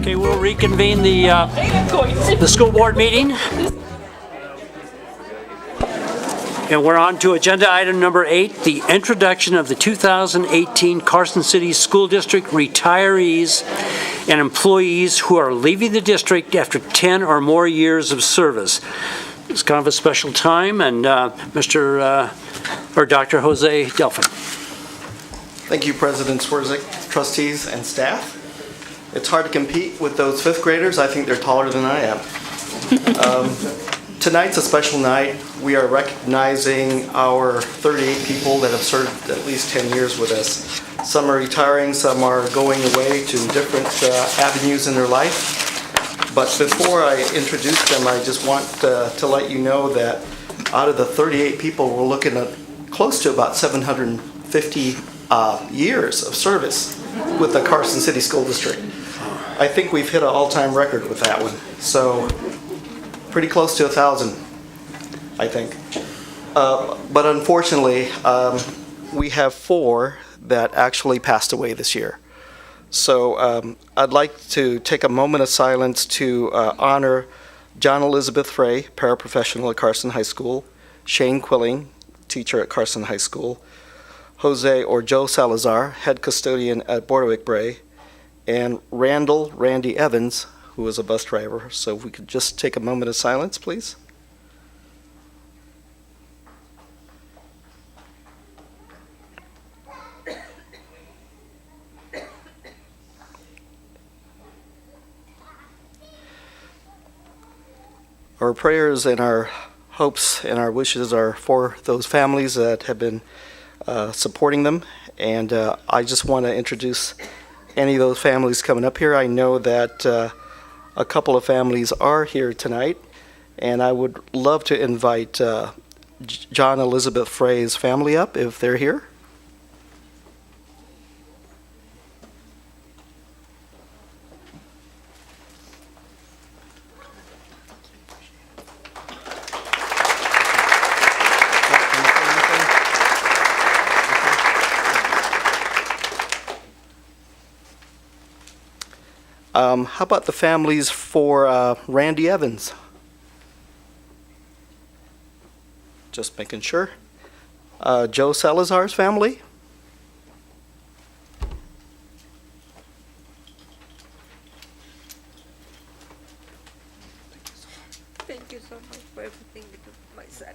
Okay, we'll reconvene the school board meeting. And we're on to agenda item number 8, the introduction of the 2018 Carson City School District retirees and employees who are leaving the district after 10 or more years of service. It's kind of a special time, and Dr. Jose Delphin. Thank you, President Swirzak, trustees, and staff. It's hard to compete with those fifth graders. I think they're taller than I am. Tonight's a special night. We are recognizing our 38 people that have served at least 10 years with us. Some are retiring, some are going away to different avenues in their life. But before I introduce them, I just want to let you know that out of the 38 people, we're looking at close to about 750 years of service with the Carson City School District. I think we've hit an all-time record with that one. So pretty close to 1,000, I think. But unfortunately, we have 4 that actually passed away this year. So I'd like to take a moment of silence to honor John Elizabeth Frey, paraprofessional at Carson High School, Shane Quilling, teacher at Carson High School, Jose or Joe Salazar, head custodian at Bordewick Bray, and Randy Evans, who was a bus driver. So if we could just take a moment of silence, please. Our prayers and our hopes and our wishes are for those families that have been supporting them. And I just want to introduce any of those families coming up here. I know that a couple of families are here tonight, and I would love to invite John Elizabeth Frey's family up if they're here. How about the families for Randy Evans? Just making sure. Joe Salazar's family? Thank you so much for everything you do for my son.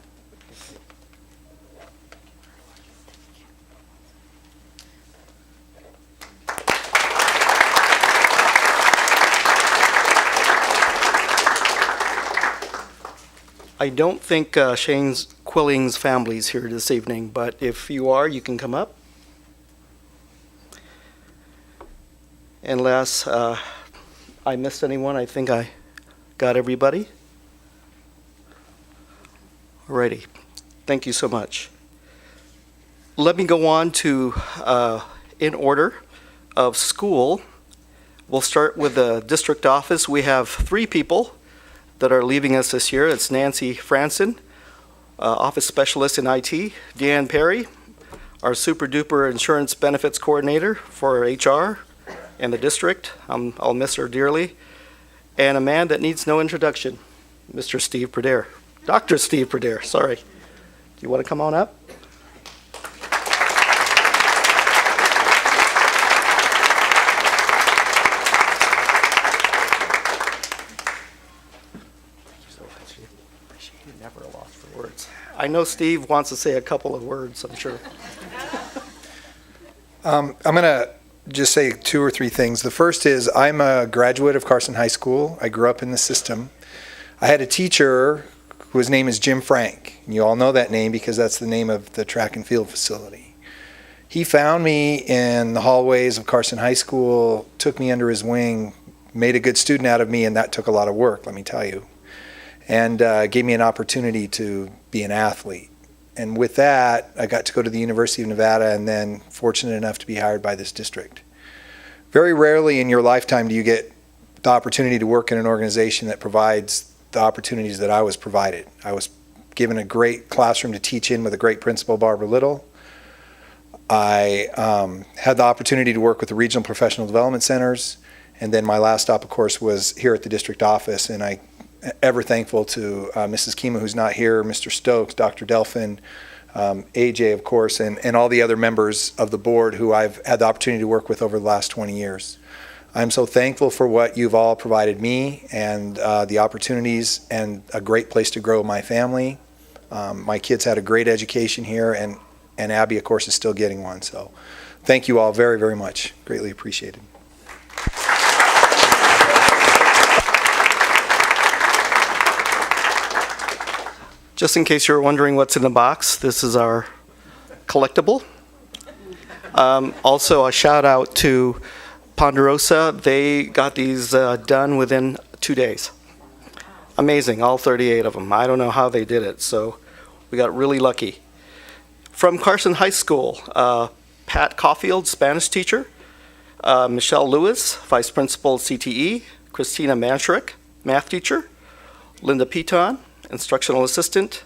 I don't think Shane Quilling's family's here this evening, but if you are, you can come up. Unless I missed anyone, I think I got everybody. Alrighty, thank you so much. Let me go on to, in order of school, we'll start with the district office. We have 3 people that are leaving us this year. It's Nancy Franson, office specialist in IT, Deanne Perry, our super duper insurance benefits coordinator for HR and the district. I'll miss her dearly. And a man that needs no introduction, Mr. Steve Perdere. Dr. Steve Perdere, sorry. Do you want to come on up? Never a loss for words. I know Steve wants to say a couple of words, I'm sure. I'm going to just say 2 or 3 things. The first is I'm a graduate of Carson High School. I grew up in the system. I had a teacher whose name is Jim Frank. You all know that name because that's the name of the track and field facility. He found me in the hallways of Carson High School, took me under his wing, made a good student out of me, and that took a lot of work, let me tell you, and gave me an opportunity to be an athlete. And with that, I got to go to the University of Nevada and then fortunate enough to be hired by this district. Very rarely in your lifetime do you get the opportunity to work in an organization that provides the opportunities that I was provided. I was given a great classroom to teach in with a great principal, Barbara Little. I had the opportunity to work with the regional professional development centers, and then my last stop, of course, was here at the district office, and I ever thankful to Mrs. Kima, who's not here, Mr. Stokes, Dr. Delphin, AJ, of course, and all the other members of the board who I've had the opportunity to work with over the last 20 years. I'm so thankful for what you've all provided me and the opportunities and a great place to grow my family. My kids had a great education here, and Abby, of course, is still getting one. So thank you all very, very much. Greatly appreciated. Just in case you're wondering what's in the box, this is our collectible. Also, a shout out to Ponderosa. They got these done within 2 days. Amazing, all 38 of them. I don't know how they did it, so we got really lucky. From Carson High School, Pat Caulfield, Spanish teacher, Michelle Lewis, vice principal CTE, Christina Manshrick, math teacher, Linda Piton, instructional assistant,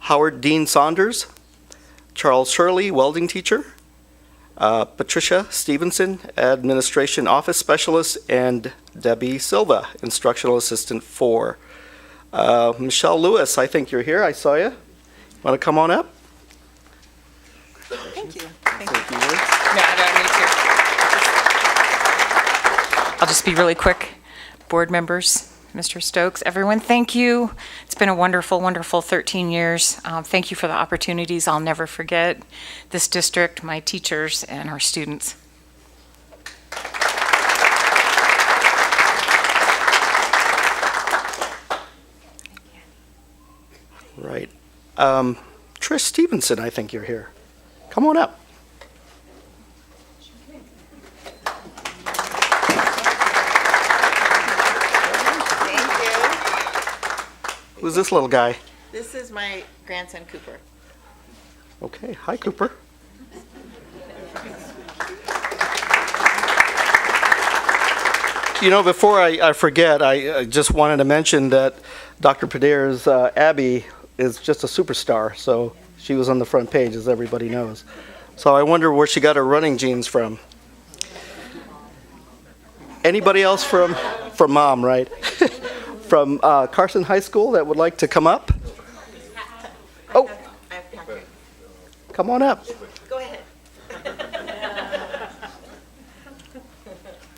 Howard Dean Saunders, Charles Shirley, welding teacher, Patricia Stevenson, administration office specialist, and Debbie Silva, instructional assistant 4. Michelle Lewis, I think you're here. I saw you. Want to come on up? Thank you. Thank you. No, I don't need to. I'll just be really quick. Board members, Mr. Stokes, everyone, thank you. It's been a wonderful, wonderful 13 years. Thank you for the opportunities. I'll never forget this district, my teachers, and our students. Right. Trish Stevenson, I think you're here. Come on up. Who's this little guy? This is my grandson, Cooper. Okay, hi, Cooper. You know, before I forget, I just wanted to mention that Dr. Padere's Abby is just a superstar, so she was on the front page, as everybody knows. So I wonder where she got her running jeans from. Anybody else from Mom, right? From Carson High School that would like to come up? Oh, come on up. Go ahead.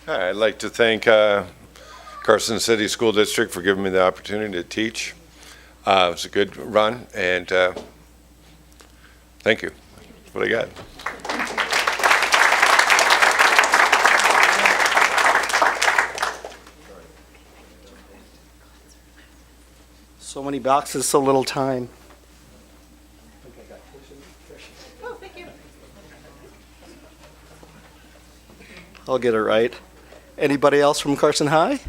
Hi, I'd like to thank Carson City School District for giving me the opportunity to teach. It was a good run, and thank you. That's what I got. So many boxes, so little time. Oh, thank you. I'll get it right. Anybody else from Carson High?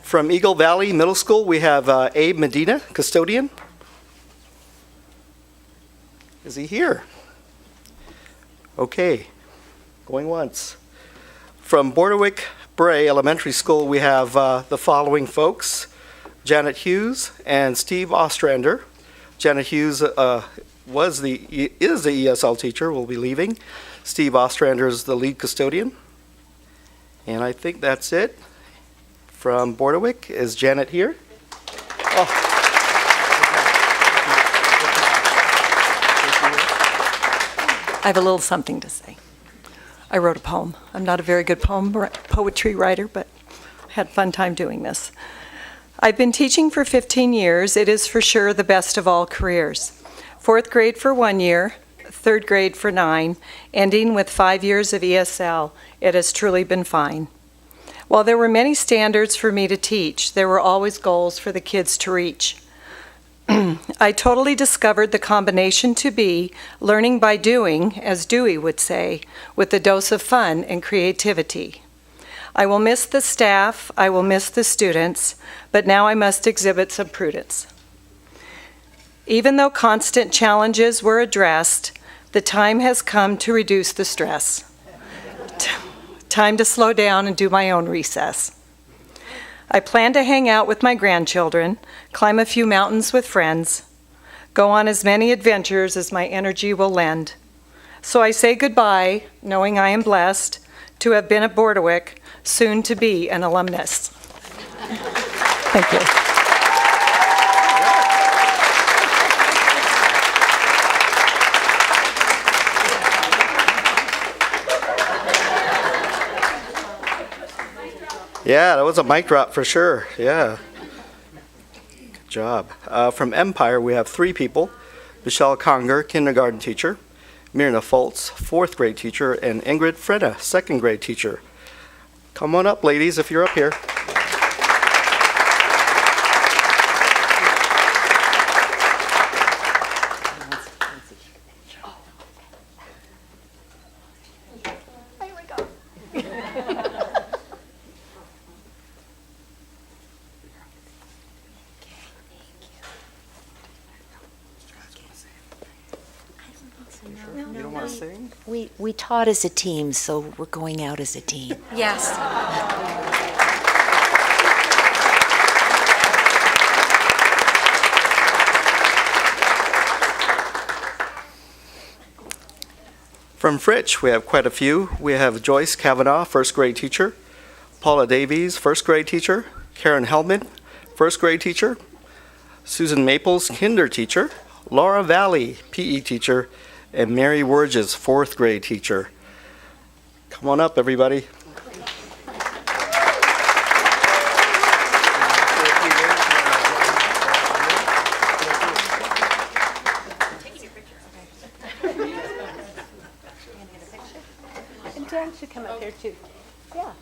From Eagle Valley Middle School, we have Abe Medina, custodian. Is he here? Okay, going once. From Bordewick Bray Elementary School, we have the following folks: Janet Hughes and Steve Ostrander. Janet Hughes is the ESL teacher, will be leaving. Steve Ostrander is the lead custodian. And I think that's it. From Bordewick, is Janet here? Oh. I have a little something to say. I wrote a poem. I'm not a very good poetry writer, but I had a fun time doing this. I've been teaching for 15 years. It is for sure the best of all careers. 4th grade for 1 year, 3rd grade for 9, ending with 5 years of ESL. It has truly been fine. While there were many standards for me to teach, there were always goals for the kids to reach. I totally discovered the combination to be learning by doing, as Dewey would say, with a dose of fun and creativity. I will miss the staff, I will miss the students, but now I must exhibit some prudence. Even though constant challenges were addressed, the time has come to reduce the stress. Time to slow down and do my own recess. I plan to hang out with my grandchildren, climb a few mountains with friends, go on as many adventures as my energy will lend. So I say goodbye, knowing I am blessed to have been at Bordewick, soon to be an alumnus. Thank you. Yeah, that was a mic drop for sure. Yeah. Good job. From Empire, we have 3 people. Michelle Conger, kindergarten teacher. Myrna Foltz, 4th grade teacher. And Ingrid Freda, 2nd grade teacher. Come on up, ladies, if you're up here. You don't want to sing? We taught as a team, so we're going out as a team. Yes. From Fritch, we have quite a few. We have Joyce Kavanaugh, 1st grade teacher. Paula Davies, 1st grade teacher. Karen Hellman, 1st grade teacher. Susan Maples, kinder teacher. Laura Valley, PE teacher. And Mary Wurges, 4th grade teacher. Come on up, everybody. And Dan should come up here too. Yeah.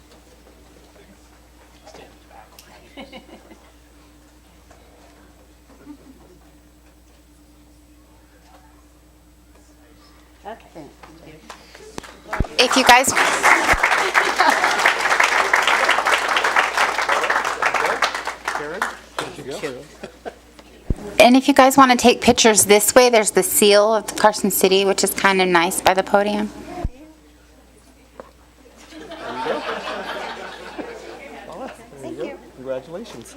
Okay. If you guys, and if you guys want to take pictures this way, there's the seal of the Carson City, which is kind of nice by the podium. Thank you. Congratulations.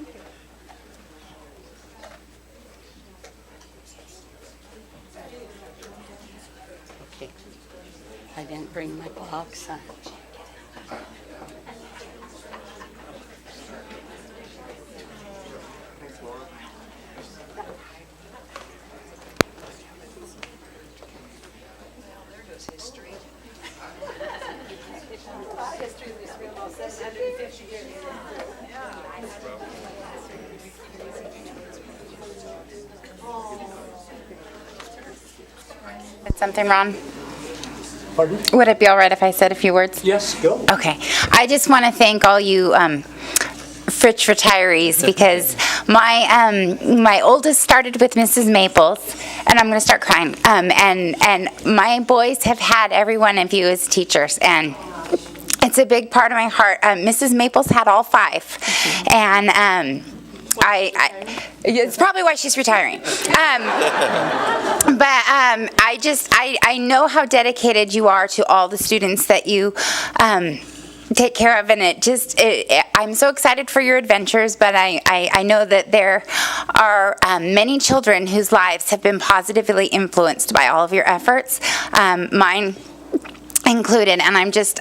Okay. I didn't bring my box. Said something wrong? Pardon? Would it be all right if I said a few words? Yes, go. Okay. I just want to thank all you Fritch retirees because my oldest started with Mrs. Maples, and I'm going to start crying. And my boys have had every one of you as teachers, and it's a big part of my heart. Mrs. Maples had all 5, and it's probably why she's retiring. I know how dedicated you are to all the students that you take care of, and I'm so excited for your adventures, but I know that there are many children whose lives have been positively influenced by all of your efforts, mine included, and I'm just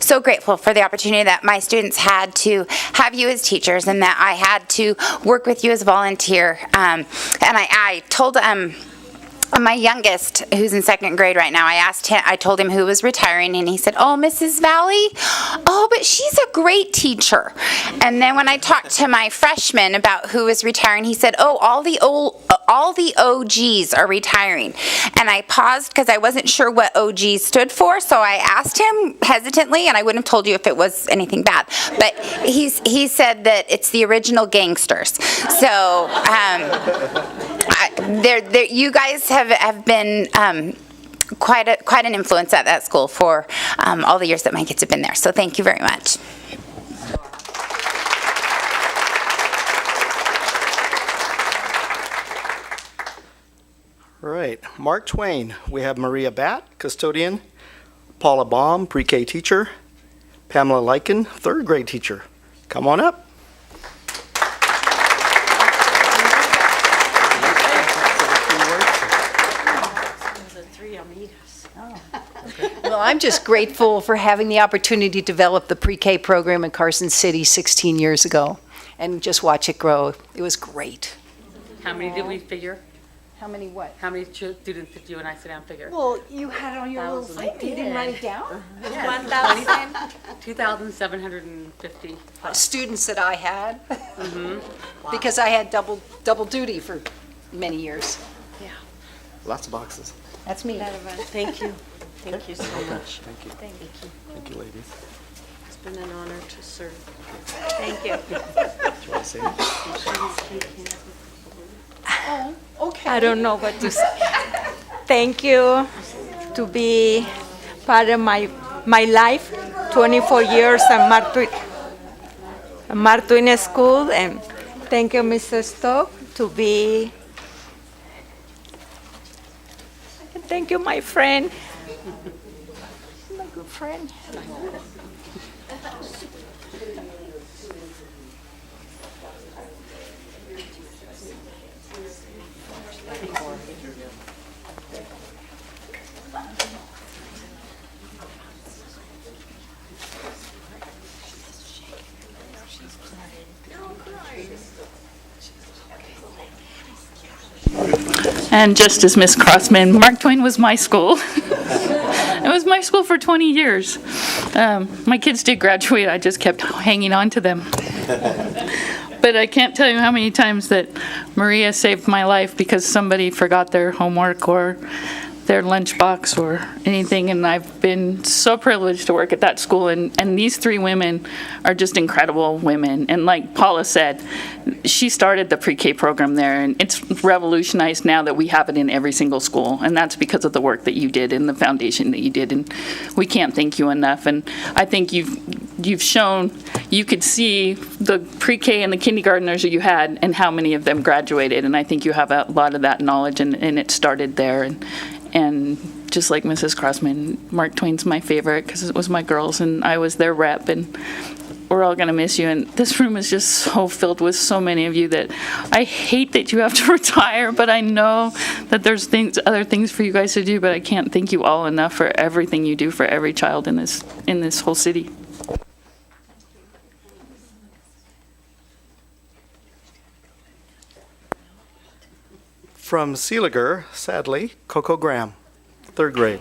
so grateful for the opportunity that my students had to have you as teachers and that I had to work with you as a volunteer. And I told my youngest, who's in 2nd grade right now, I told him who was retiring, and he said, "Oh, Mrs. Valley? Oh, but she's a great teacher." And then when I talked to my freshman about who was retiring, he said, "Oh, all the OGs are retiring." And I paused because I wasn't sure what OG stood for, so I asked him hesitantly, and I wouldn't have told you if it was anything bad. But he said that it's the original gangsters. So You guys have been quite an influence at that school for all the years that my kids have been there. So thank you very much. All right, Mark Twain. We have Maria Batt, custodian, Paula Baum, pre-K teacher, Pamela Lyken, third grade teacher. Come on up. Well, I'm just grateful for having the opportunity to develop the pre-K program in Carson City 16 years ago and just watch it grow. It was great. How many did we figure? How many what? How many students did you and I sit down figure? Well, you had it on your little thing. You didn't write it down? 2,750 Students that I had. Because I had double duty for many years. Yeah. Lots of boxes. That's me. Thank you. Thank you so much. Thank you. Thank you. Thank you, ladies. It's been an honor to serve. Thank you. Do you want to say it? Oh, okay. I don't know what to say. Thank you to be part of my life. 24 years at Martwin School, and thank you, Mr. Stock, to be. Thank you, my friend. My good friend. And just as Miss Crossman, Mark Twain was my school. It was my school for 20 years. My kids did graduate, I just kept hanging on to them. But I can't tell you how many times that Maria saved my life because somebody forgot their homework or their lunchbox or anything, and I've been so privileged to work at that school, and these three women are just incredible women. And like Paula said, she started the pre-K program there, and it's revolutionized now that we have it in every single school, and that's because of the work that you did and the foundation that you did, and we can't thank you enough. And I think you've shown, you could see the pre-K and the kindergartners that you had and how many of them graduated, and I think you have a lot of that knowledge, and it started there. And just like Mrs. Crossman, Mark Twain's my favorite because it was my girls and I was their rep, and we're all going to miss you. And this room is just so filled with so many of you that I hate that you have to retire, but I know that there's other things for you guys to do, but I can't thank you all enough for everything you do for every child in this whole city. From Seeliger, sadly, Coco Graham, third grade.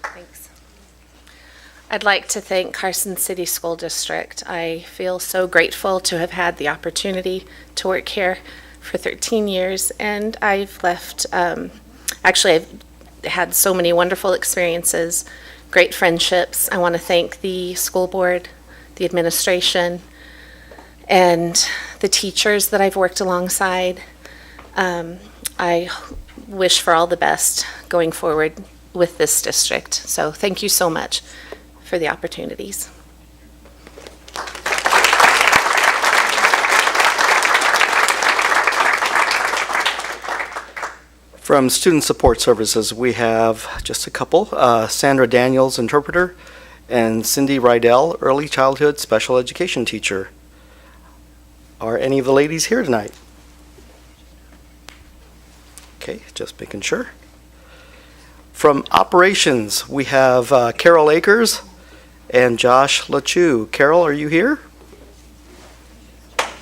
Thanks. I'd like to thank Carson City School District. I feel so grateful to have had the opportunity to work here for 13 years, and I've left, actually I've had so many wonderful experiences, great friendships. I want to thank the school board, the administration, and the teachers that I've worked alongside. I wish for all the best going forward with this district. So thank you so much for the opportunities. From Student Support Services, we have just a couple, Sandra Daniels, interpreter, and Cindy Rydell, early childhood special education teacher. Are any of the ladies here tonight? Okay, just making sure. From Operations, we have Carol Akers and Josh LaChue. Carol, are you here?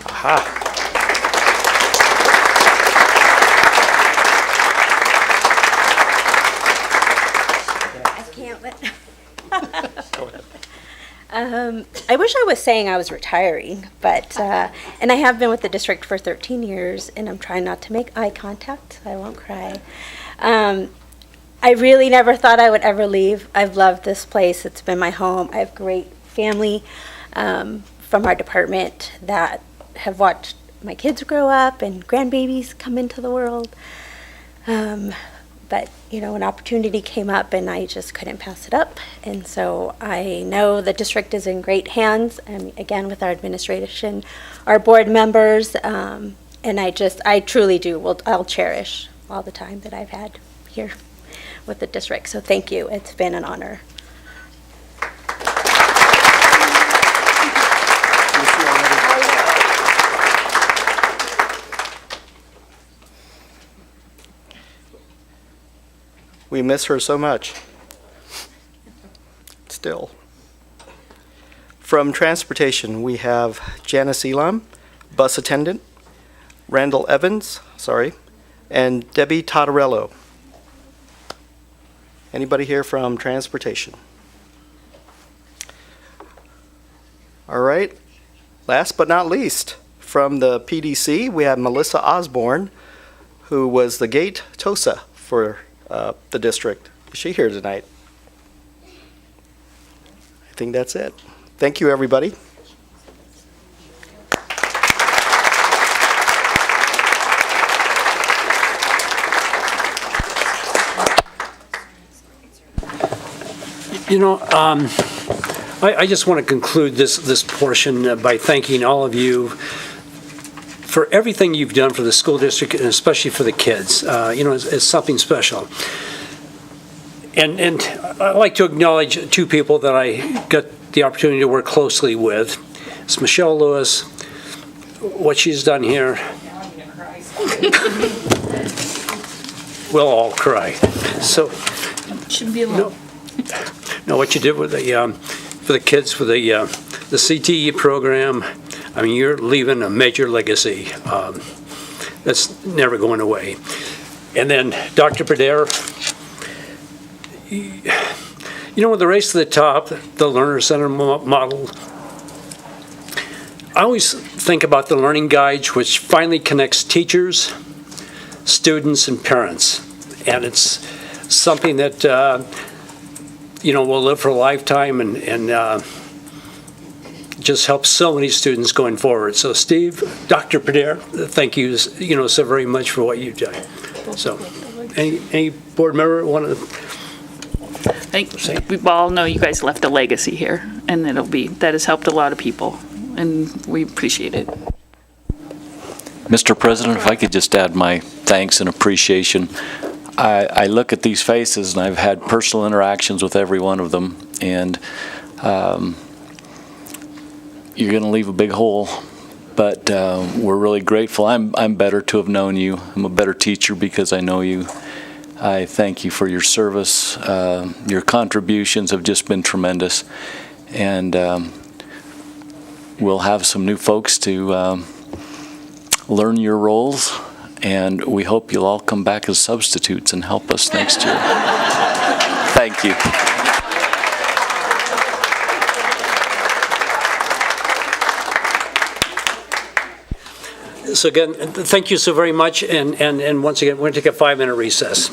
Aha. I wish I was saying I was retiring, but, and I have been with the district for 13 years, and I'm trying not to make eye contact, so I won't cry. I really never thought I would ever leave. I've loved this place. It's been my home. I have great family from our department that have watched my kids grow up and grandbabies come into the world. But, you know, an opportunity came up and I just couldn't pass it up. And so I know the district is in great hands, and again, with our administration, our board members, and I truly do. I'll cherish all the time that I've had here with the district. So thank you. It's been an honor. We miss her so much. Still. From transportation, we have Janice Elam, bus attendant, Randall Evans, and Debbie Tottarello. Anybody here from transportation? All right. Last but not least, from the PDC, we have Melissa Osborne, who was the gate TOSA for the district. Is she here tonight? I think that's it. Thank you, everybody. You know, I just want to conclude this portion by thanking all of you for everything you've done for the school district, and especially for the kids. You know, it's something special. And I'd like to acknowledge two people that I got the opportunity to work closely with. It's Michelle Lewis, what she's done here. We'll all cry. So, shouldn't be alone. No, what you did with the for the kids for the CTE program. I mean, you're leaving a major legacy that's never going away. And then Dr. Pader, you know, with the Race to the Top, the Learner Center model, I always think about the learning guides, which finally connects teachers, students, and parents. And it's something that, you know, will live for a lifetime and just helps so many students going forward. So Steve, Dr. Pader, thank you, you know, so very much for what you've done. So, any board member want to? I think we all know you guys left a legacy here, and that has helped a lot of people, and we appreciate it. Mr. President, if I could just add my thanks and appreciation. I look at these faces, and I've had personal interactions with every one of them, and you're going to leave a big hole, but we're really grateful. I'm better to have known you. I'm a better teacher because I know you. I thank you for your service. Your contributions have just been tremendous, and we'll have some new folks to learn your roles, and we hope you'll all come back as substitutes and help us next year. Thank you. So again, thank you so very much, and once again, we're going to take a 5-minute recess.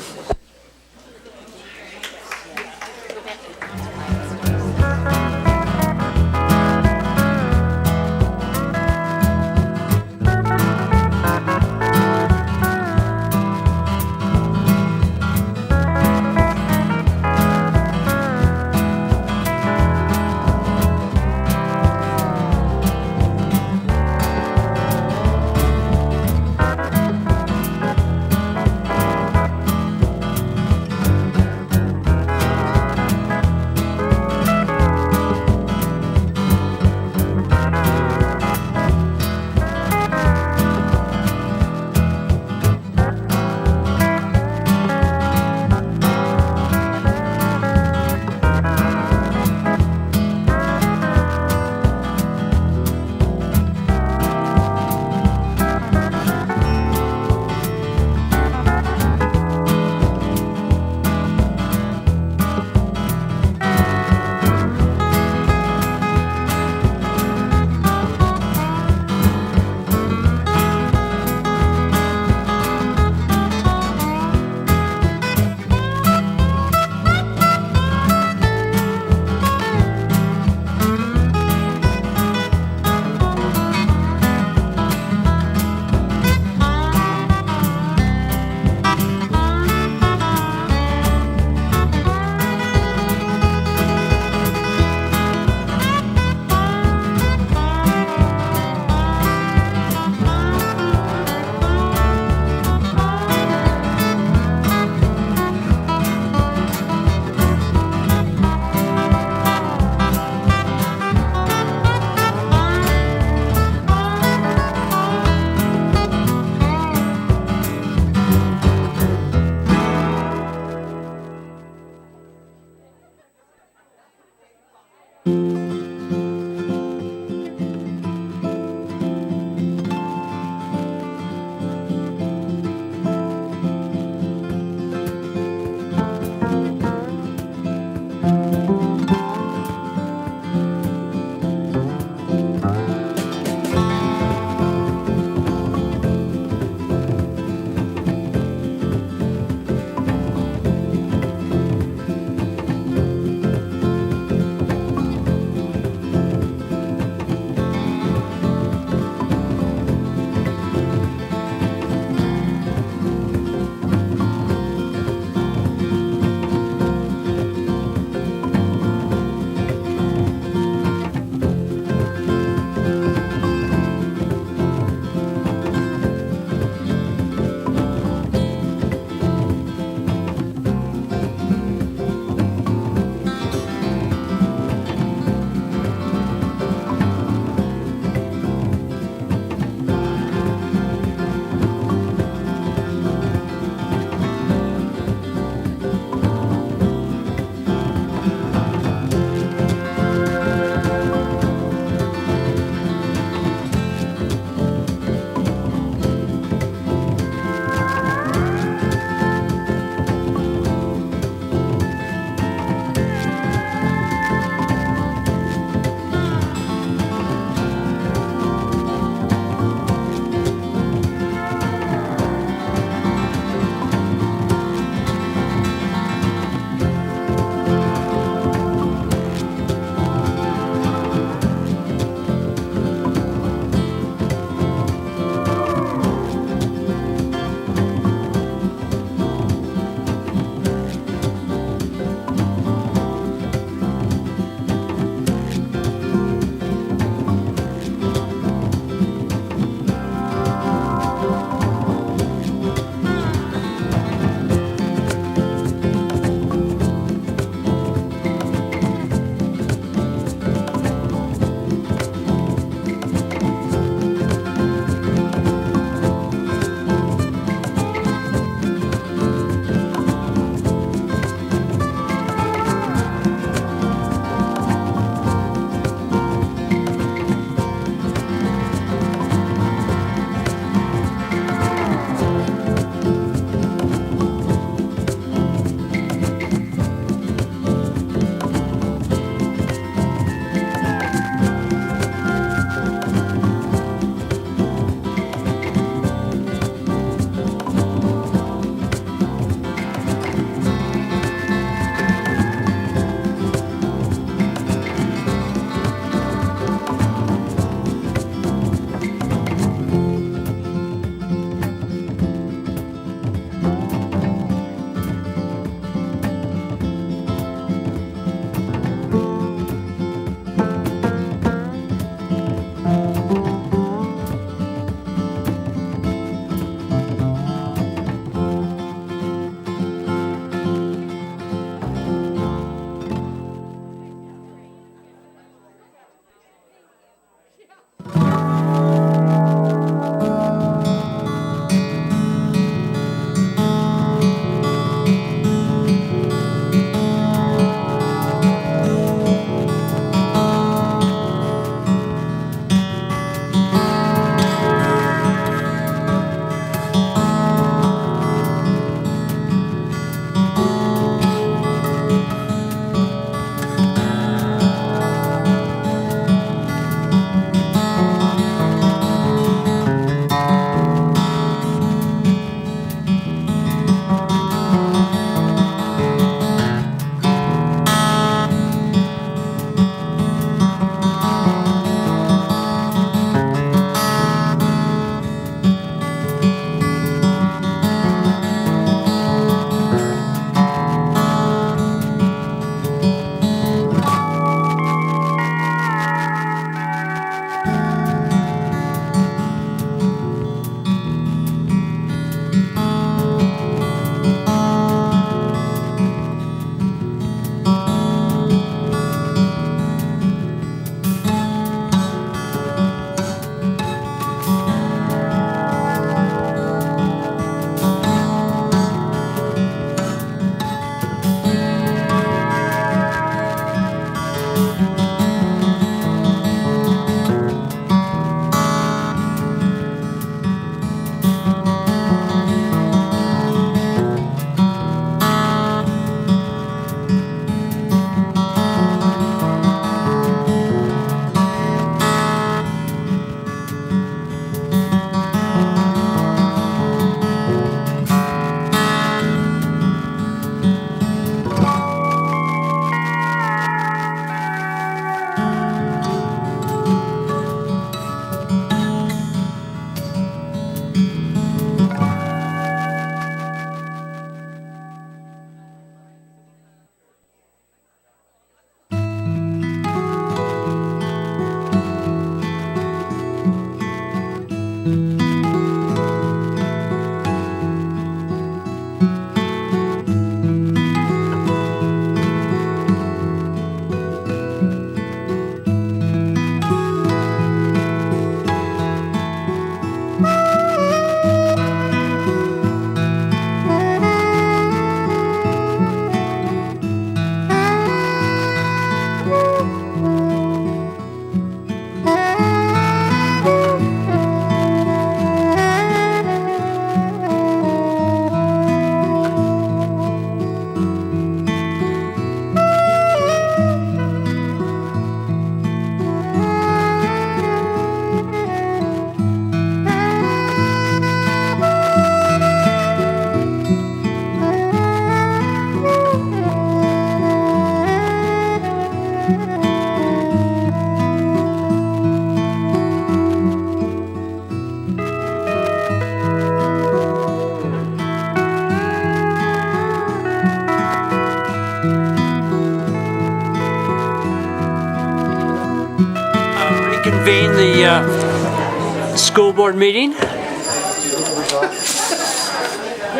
Reconvene the school board meeting. We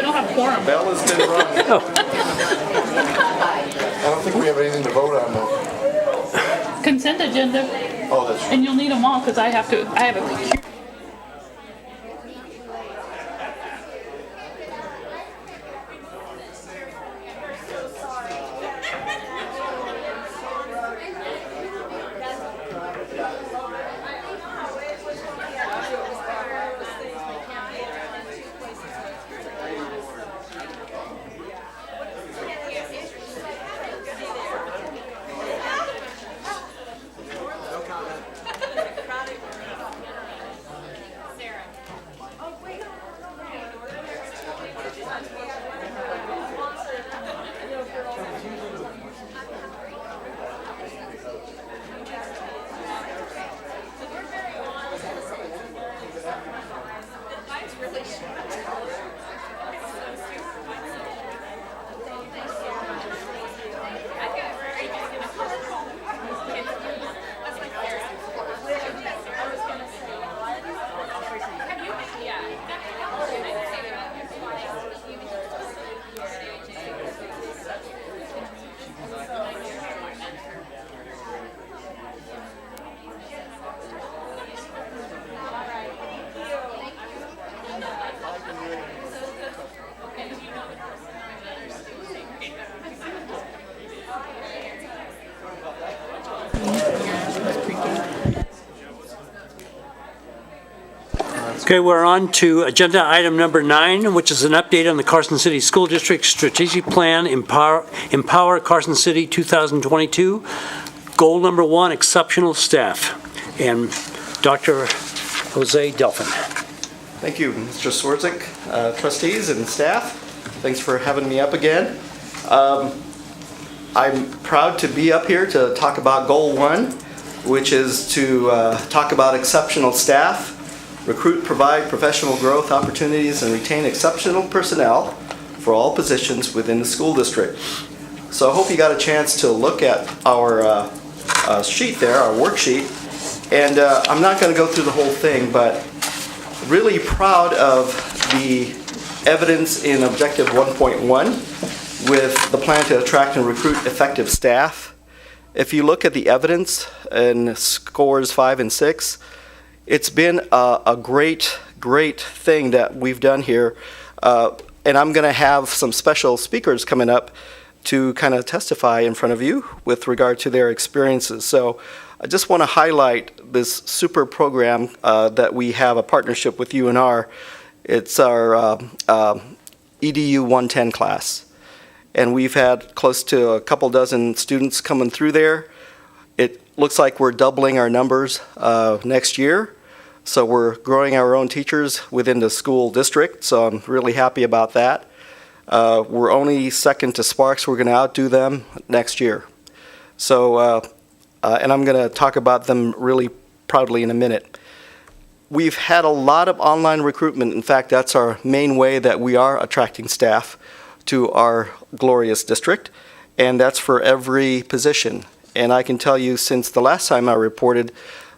don't have quorum. Bell has been rung. Oh. I don't think we have anything to vote on though. Consent agenda. Oh, that's And you'll need them all because I have a Okay, we're on to agenda item number 9, which is an update on the Carson City School District Strategic Plan, Empower Carson City 2022. Goal number 1, exceptional staff. And Dr. Jose Delphin. Thank you, Mr. Swarzik, trustees and staff. Thanks for having me up again. I'm proud to be up here to talk about Goal 1, which is to talk about exceptional staff, recruit, provide professional growth opportunities, and retain exceptional personnel for all positions within the school district. So I hope you got a chance to look at our sheet there, our worksheet. And I'm not going to go through the whole thing, but really proud of the evidence in Objective 1.1 with the plan to attract and recruit effective staff. If you look at the evidence in scores 5 and 6, it's been a great thing that we've done here. And I'm going to have some special speakers coming up to kind of testify in front of you with regard to their experiences. So I just want to highlight this super program that we have a partnership with UNR. It's our EDU 110 class. And we've had close to a couple dozen students coming through there. It looks like we're doubling our numbers next year. So we're growing our own teachers within the school district, so I'm really happy about that. We're only second to Sparks. We're going to outdo them next year. So, and I'm going to talk about them really proudly in a minute. We've had a lot of online recruitment. In fact, that's our main way that we are attracting staff to our glorious district, and that's for every position. And I can tell you, since the last time I reported,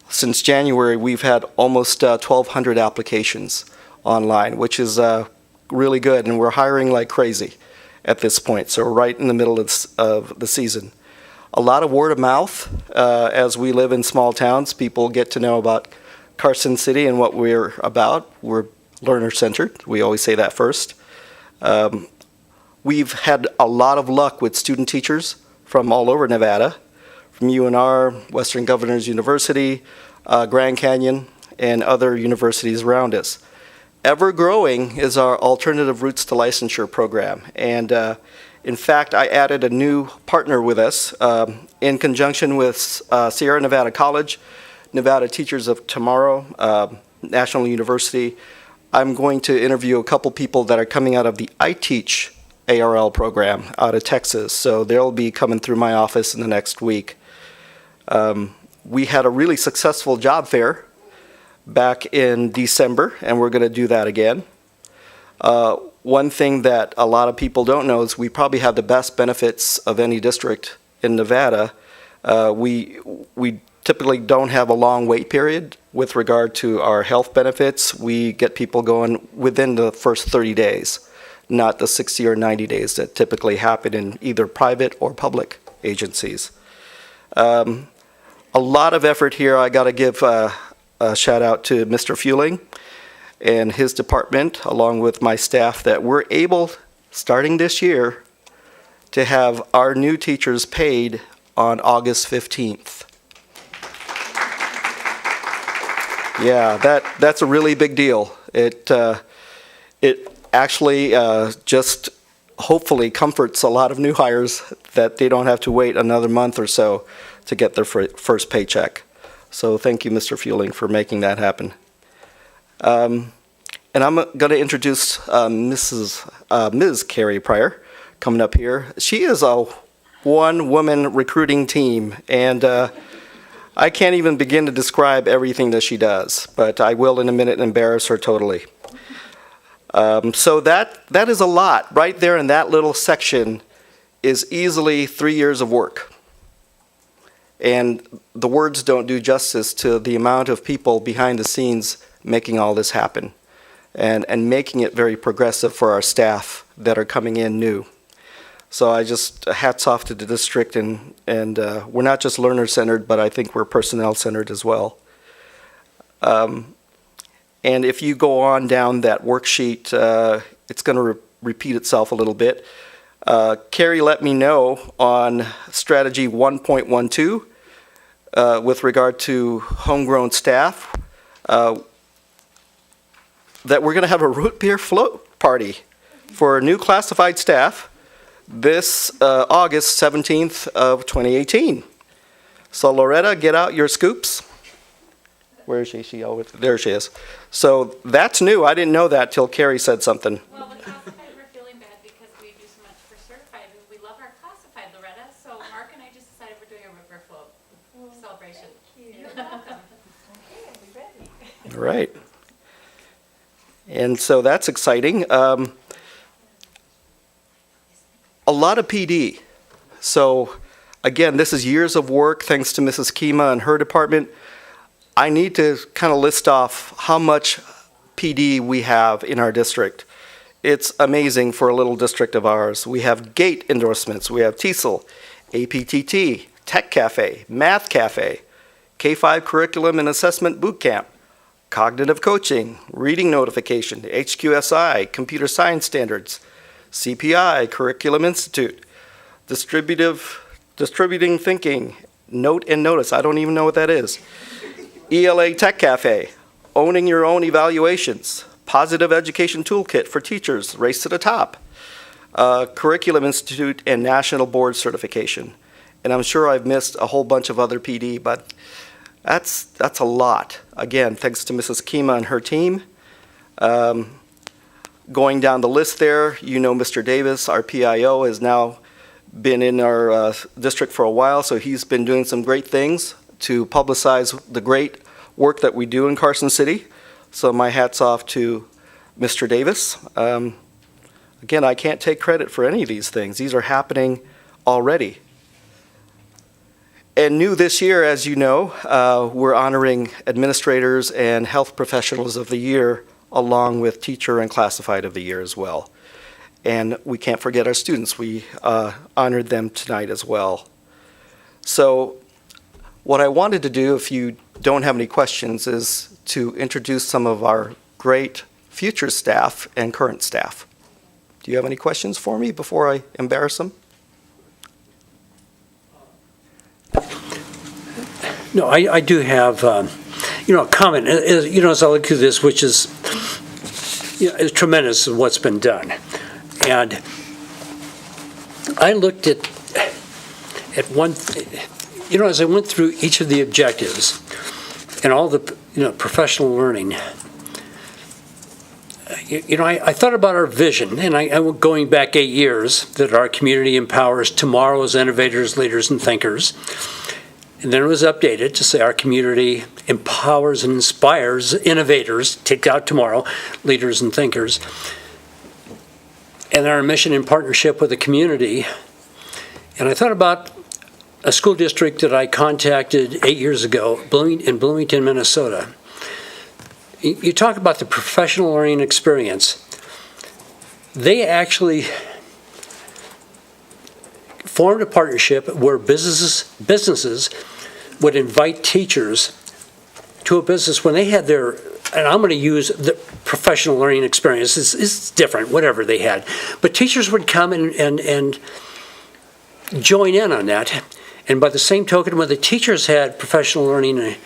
since January, we've had almost 1,200 applications online, which is really good, and we're hiring like crazy at this point, so we're right in the middle of the season. A lot of word of mouth. As we live in small towns, people get to know about Carson City and what we're about. We're learner-centered. We always say that first. We've had a lot of luck with student teachers from all over Nevada, from UNR, Western Governors University, Grand Canyon, and other universities around us. Ever growing is our Alternative Routes to Licensure program. And in fact, I added a new partner with us in conjunction with Sierra Nevada College, Nevada Teachers of Tomorrow, National University. I'm going to interview a couple people that are coming out of the iTeach ARL program out of Texas. So they'll be coming through my office in the next week. We had a really successful job fair back in December, and we're going to do that again. One thing that a lot of people don't know is we probably have the best benefits of any district in Nevada. We typically don't have a long wait period with regard to our health benefits. We get people going within the first 30 days, not the 60 or 90 days that typically happen in either private or public agencies. A lot of effort here. I got to give a shout out to Mr. Fueling and his department, along with my staff, that we're able, starting this year, to have our new teachers paid on August 15th. Yeah, that's a really big deal. It actually just hopefully comforts a lot of new hires that they don't have to wait another month or so to get their first paycheck. So thank you, Mr. Fueling, for making that happen. And I'm going to introduce Ms. Carrie Pryor coming up here. She is a one-woman recruiting team, and I can't even begin to describe everything that she does, but I will in a minute embarrass her totally. So that is a lot. Right there in that little section is easily 3 years of work. And the words don't do justice to the amount of people behind the scenes making all this happen and making it very progressive for our staff that are coming in new. So I just, hats off to the district, and we're not just learner-centered, but I think we're personnel-centered as well. And if you go on down that worksheet, it's going to repeat itself a little bit. Carrie let me know on strategy 1.12 with regard to homegrown staff that we're going to have a root beer float party for new classified staff this August 17th of 2018. So Loretta, get out your scoops. Where is she? There she is. So that's new. I didn't know that till Carrie said something. Well, the classified, we're feeling bad because we do so much for certified, and we love our classified, Loretta. So Mark and I just decided we're doing a root beer float celebration. You're welcome. Okay, I'll be ready. All right. And so that's exciting. A lot of PD. So again, this is years of work thanks to Mrs. Kima and her department. I need to kind of list off how much PD we have in our district. It's amazing for a little district of ours. We have GATE endorsements. We have TESOL, APTT, Tech Cafe, Math Cafe, K-5 Curriculum and Assessment Boot Camp, Cognitive Coaching, Reading Notification, HQSI, Computer Science Standards, CPI, Curriculum Institute, Distributing Thinking, Note and Notice, I don't even know what that is, ELA Tech Cafe, Owning Your Own Evaluations, Positive Education Toolkit for Teachers, Race to the Top, Curriculum Institute, and National Board Certification. And I'm sure I've missed a whole bunch of other PD, but that's a lot. Again, thanks to Mrs. Kima and her team. Going down the list there, you know Mr. Davis, our PIO, has now been in our district for a while, so he's been doing some great things to publicize the great work that we do in Carson City. So my hat's off to Mr. Davis. Again, I can't take credit for any of these things. These are happening already. And new this year, as you know, we're honoring administrators and health professionals of the year, along with teacher and classified of the year as well. And we can't forget our students. We honored them tonight as well. So What I wanted to do, if you don't have any questions, is to introduce some of our great future staff and current staff. Do you have any questions for me before I embarrass them? No, I do have, a comment, as I look through this, which is, is tremendous of what's been done. And I looked at one, as I went through each of the objectives and all the, professional learning, I thought about our vision, and I'm going back 8 years, that our community empowers tomorrow's innovators, leaders, and thinkers. And then it was updated to say our community empowers and inspires innovators, take out tomorrow, leaders and thinkers. And our mission in partnership with the community. And I thought about a school district that I contacted 8 years ago in Bloomington, Minnesota. You talk about the professional learning experience. They actually formed a partnership where businesses would invite teachers to a business when they had their, and I'm going to use the professional learning experience, it's different, whatever they had, but teachers would come and join in on that. And by the same token, when the teachers had professional learning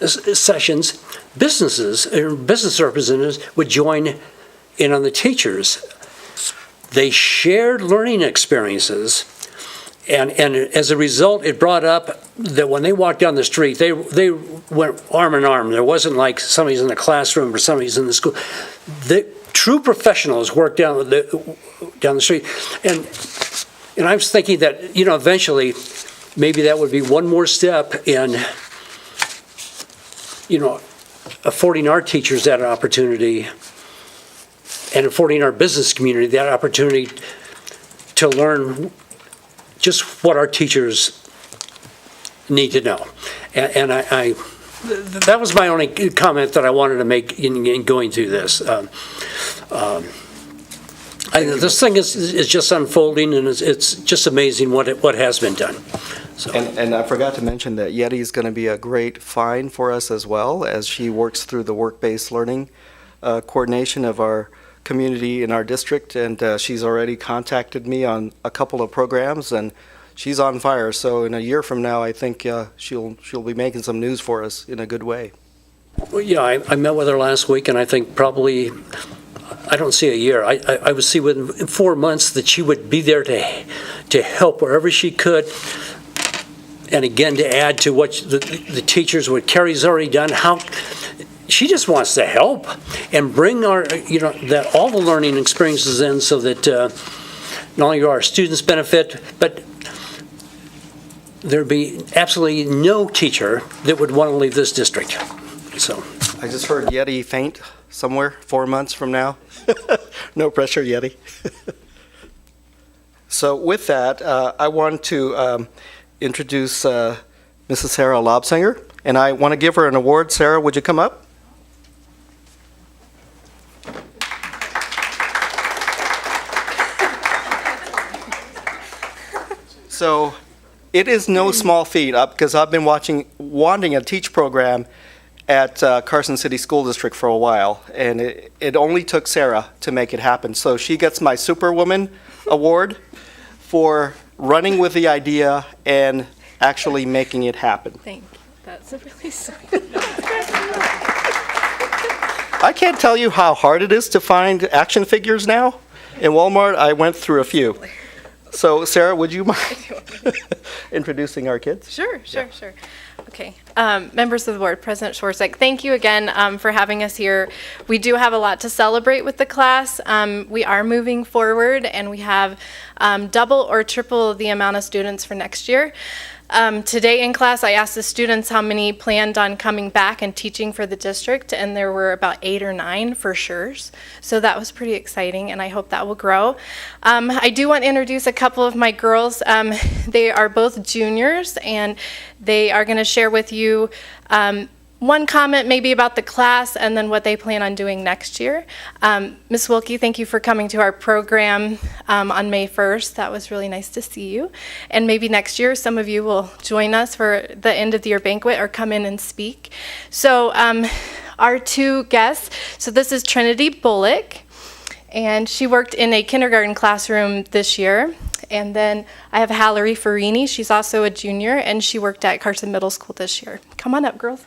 sessions, business representatives would join in on the teachers. They shared learning experiences, and as a result, it brought up that when they walked down the street, they went arm in arm. There wasn't like somebody's in the classroom or somebody's in the school. The true professionals worked down the street, and I was thinking that eventually, maybe that would be one more step in affording our teachers that opportunity, and affording our business community that opportunity to learn just what our teachers need to know. And I that was my only comment that I wanted to make in going through this. This thing is just unfolding, and it's just amazing what has been done. So. And I forgot to mention that Yeti is going to be a great find for us as well, as she works through the work-based learning coordination of our community in our district, and she's already contacted me on a couple of programs, and she's on fire. So in a year from now, I think she'll be making some news for us in a good way. Well, yeah, I met with her last week, and I think probably, I don't see a year. I would see within 4 months that she would be there to help wherever she could. And again, to add to what the teachers, what Carrie's already done, how she just wants to help and bring our, that all the learning experiences in, so that not only our students benefit, but there'd be absolutely no teacher that would want to leave this district. So I just heard Yeti faint somewhere 4 months from now. No pressure, Yeti. So with that, I want to introduce Mrs. Sarah Lobsinger, and I want to give her an award. Sarah, would you come up? So it is no small feat, because I've been wanting a teach program at Carson City School District for a while, and it only took Sarah to make it happen. So she gets my Superwoman Award for running with the idea and actually making it happen. Thank you. That's really sweet. I can't tell you how hard it is to find action figures now. In Walmart, I went through a few. So, Sarah, would you mind introducing our kids? Sure. Okay. Members of the board, President Schwarzek, thank you again for having us here. We do have a lot to celebrate with the class. We are moving forward, and we have double or triple the amount of students for next year. Today in class, I asked the students how many planned on coming back and teaching for the district, and there were about 8 or 9 for sure. So that was pretty exciting, and I hope that will grow. I do want to introduce a couple of my girls. They are both juniors, and they are going to share with you one comment maybe about the class and then what they plan on doing next year. Ms. Wilkie, thank you for coming to our program on May 1st. That was really nice to see you. And maybe next year some of you will join us for the end of the year banquet or come in and speak. So our two guests, so this is Trinity Bullock, and she worked in a kindergarten classroom this year. And then I have Hallery Farini. She's also a junior, and she worked at Carson Middle School this year. Come on up, girls.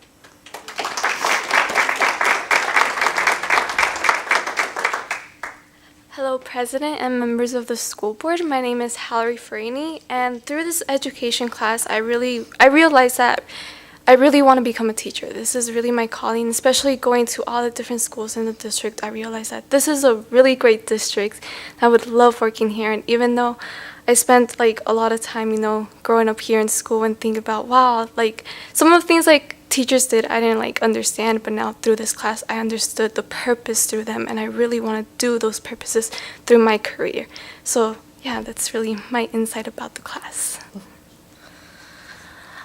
Hello, President and members of the school board. My name is Hallery Farini, and through this education class, I realized that I really want to become a teacher. This is really my calling, especially going to all the different schools in the district. I realized that this is a really great district. I would love working here, and even though I spent like a lot of time, growing up here in school and think about, wow, like some of the things like teachers did, I didn't like understand, but now through this class, I understood the purpose through them, and I really want to do those purposes through my career. So yeah, that's really my insight about the class.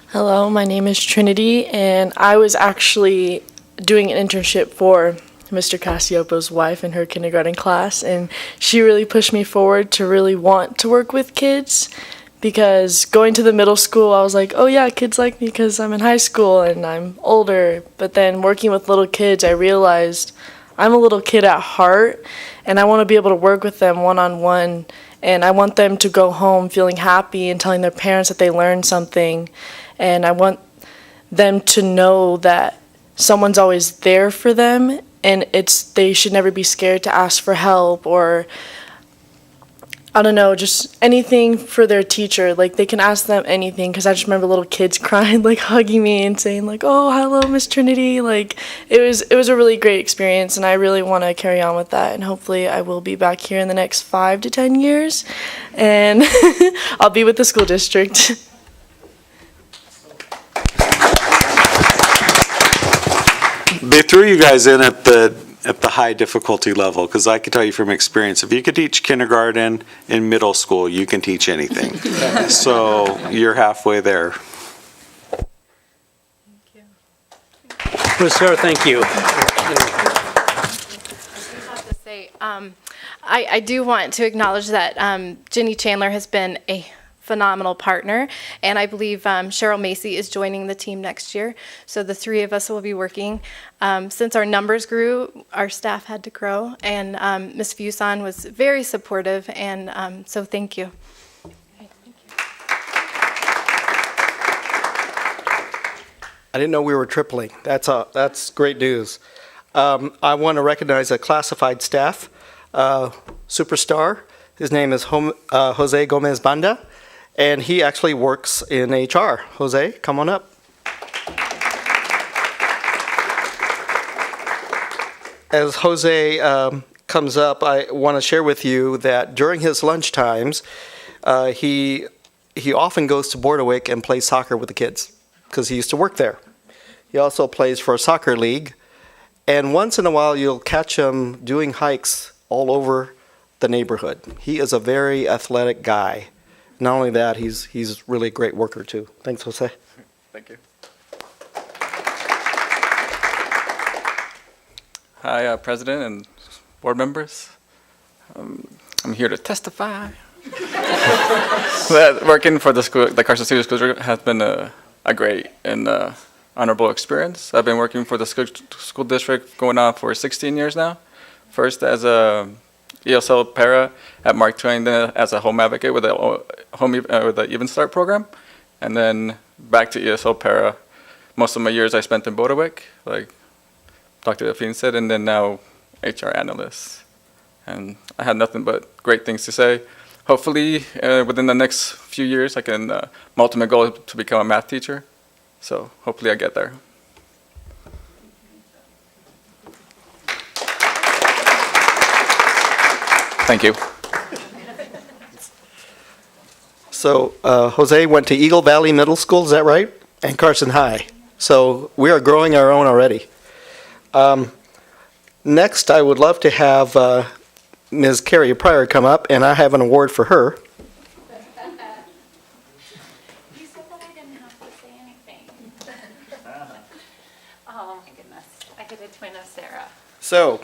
Hello, my name is Trinity, and I was actually doing an internship for Mr. Cassiopo's wife in her kindergarten class, and she really pushed me forward to really want to work with kids, because going to the middle school, I was like, oh yeah, kids like me because I'm in high school and I'm older, but then working with little kids, I realized I'm a little kid at heart, and I want to be able to work with them one-on-one, and I want them to go home feeling happy and telling their parents that they learned something, and I want them to know that someone's always there for them, and they should never be scared to ask for help, or I don't know, just anything for their teacher. Like, they can ask them anything, because I just remember little kids crying, like hugging me and saying like, oh, hello, Miss Trinity. Like, it was a really great experience, and I really want to carry on with that, and hopefully I will be back here in the next 5 to 10 years, and I'll be with the school district. They threw you guys in at the high difficulty level, because I can tell you from experience, if you could teach kindergarten in middle school, you can teach anything. So you're halfway there. Well, Sarah, thank you. I do want to acknowledge that Jenny Chandler has been a phenomenal partner, and I believe Cheryl Macy is joining the team next year. So the three of us will be working. Since our numbers grew, our staff had to grow, and Ms. Fuson was very supportive, and so thank you. I didn't know we were tripling. That's great news. I want to recognize a classified staff superstar. His name is Jose Gomez Banda, and he actually works in HR. Jose, come on up. As Jose comes up, I want to share with you that during his lunch times, he often goes to Bordewick and plays soccer with the kids, because he used to work there. He also plays for a soccer league, and once in a while you'll catch him doing hikes all over the neighborhood. He is a very athletic guy. Not only that, he's really a great worker too. Thanks, Jose. Thank you. Hi, President and board members. I'm here to testify that working for the Carson City School District has been a great and honorable experience. I've been working for the school district going on for 16 years now. First as a ESL para at Mark Twain, then as a home advocate with the Even Start program, and then back to ESL para. Most of my years I spent in Bordewick, like Dr. Delphine said, and then now HR analyst. And I had nothing but great things to say. Hopefully, within the next few years, I can, my ultimate goal is to become a math teacher. So hopefully I get there. Thank you. So Jose went to Eagle Valley Middle School, is that right? And Carson High. So we are growing our own already. Next, I would love to have Ms. Carrie Pryor come up, and I have an award for her. You said that I didn't have to say anything. Sarah. So,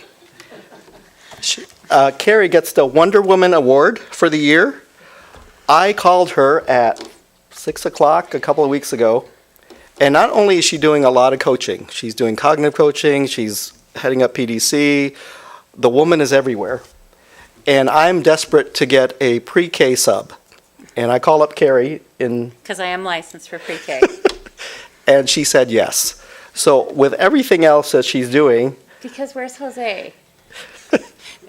Carrie gets the Wonder Woman Award for the year. I called her at 6 o'clock a couple of weeks ago, and not only is she doing a lot of coaching, she's doing cognitive coaching, she's heading up PDC, the woman is everywhere. And I'm desperate to get a pre-K sub. And I call up Carrie Because I am licensed for pre-K. and she said yes. So with everything else that she's doing, Because where's Jose?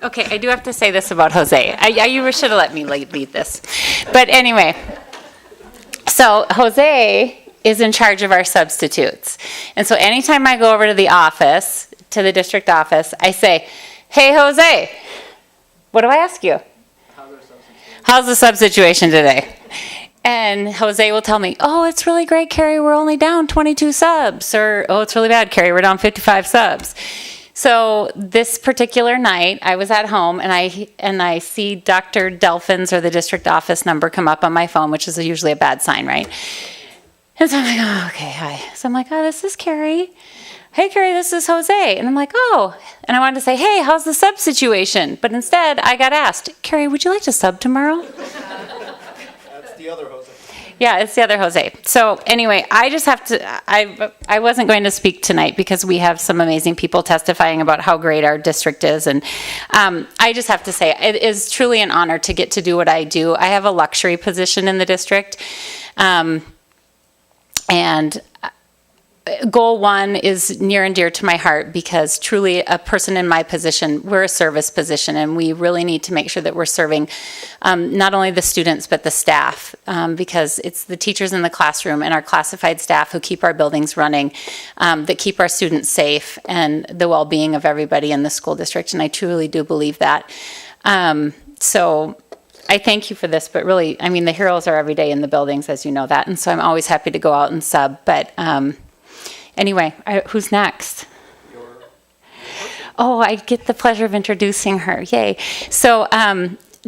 Okay, I do have to say this about Jose. You should have let me lead this. But anyway, so Jose is in charge of our substitutes. And so anytime I go over to the office, to the district office, I say, "Hey, Jose, what do I ask you? How's the sub situation today?" And Jose will tell me, "Oh, it's really great, Carrie. We're only down 22 subs." Or, "Oh, it's really bad, Carrie. We're down 55 subs." So this particular night, I was at home and I see Dr. Delphin's or the district office number come up on my phone, which is usually a bad sign, right? And so I'm like, "Oh, okay, hi." So I'm like, "Oh, this is Carrie. Hey, Carrie, this is Jose." And I'm like, "Oh." And I wanted to say, "Hey, how's the sub situation?" But instead, I got asked, "Carrie, would you like to sub tomorrow?" that's the other Jose. Yeah, it's the other Jose. So anyway, I just have to, I wasn't going to speak tonight because we have some amazing people testifying about how great our district is. And I just have to say, it is truly an honor to get to do what I do. I have a luxury position in the district. And goal one is near and dear to my heart because truly a person in my position, we're a service position and we really need to make sure that we're serving not only the students but the staff because it's the teachers in the classroom and our classified staff who keep our buildings running, that keep our students safe and the well-being of everybody in the school district, and I truly do believe that. So I thank you for this, but really, I mean, the heroes are every day in the buildings, as you know that, and so I'm always happy to go out and sub, but anyway, who's next? Oh, I get the pleasure of introducing her. Yay. So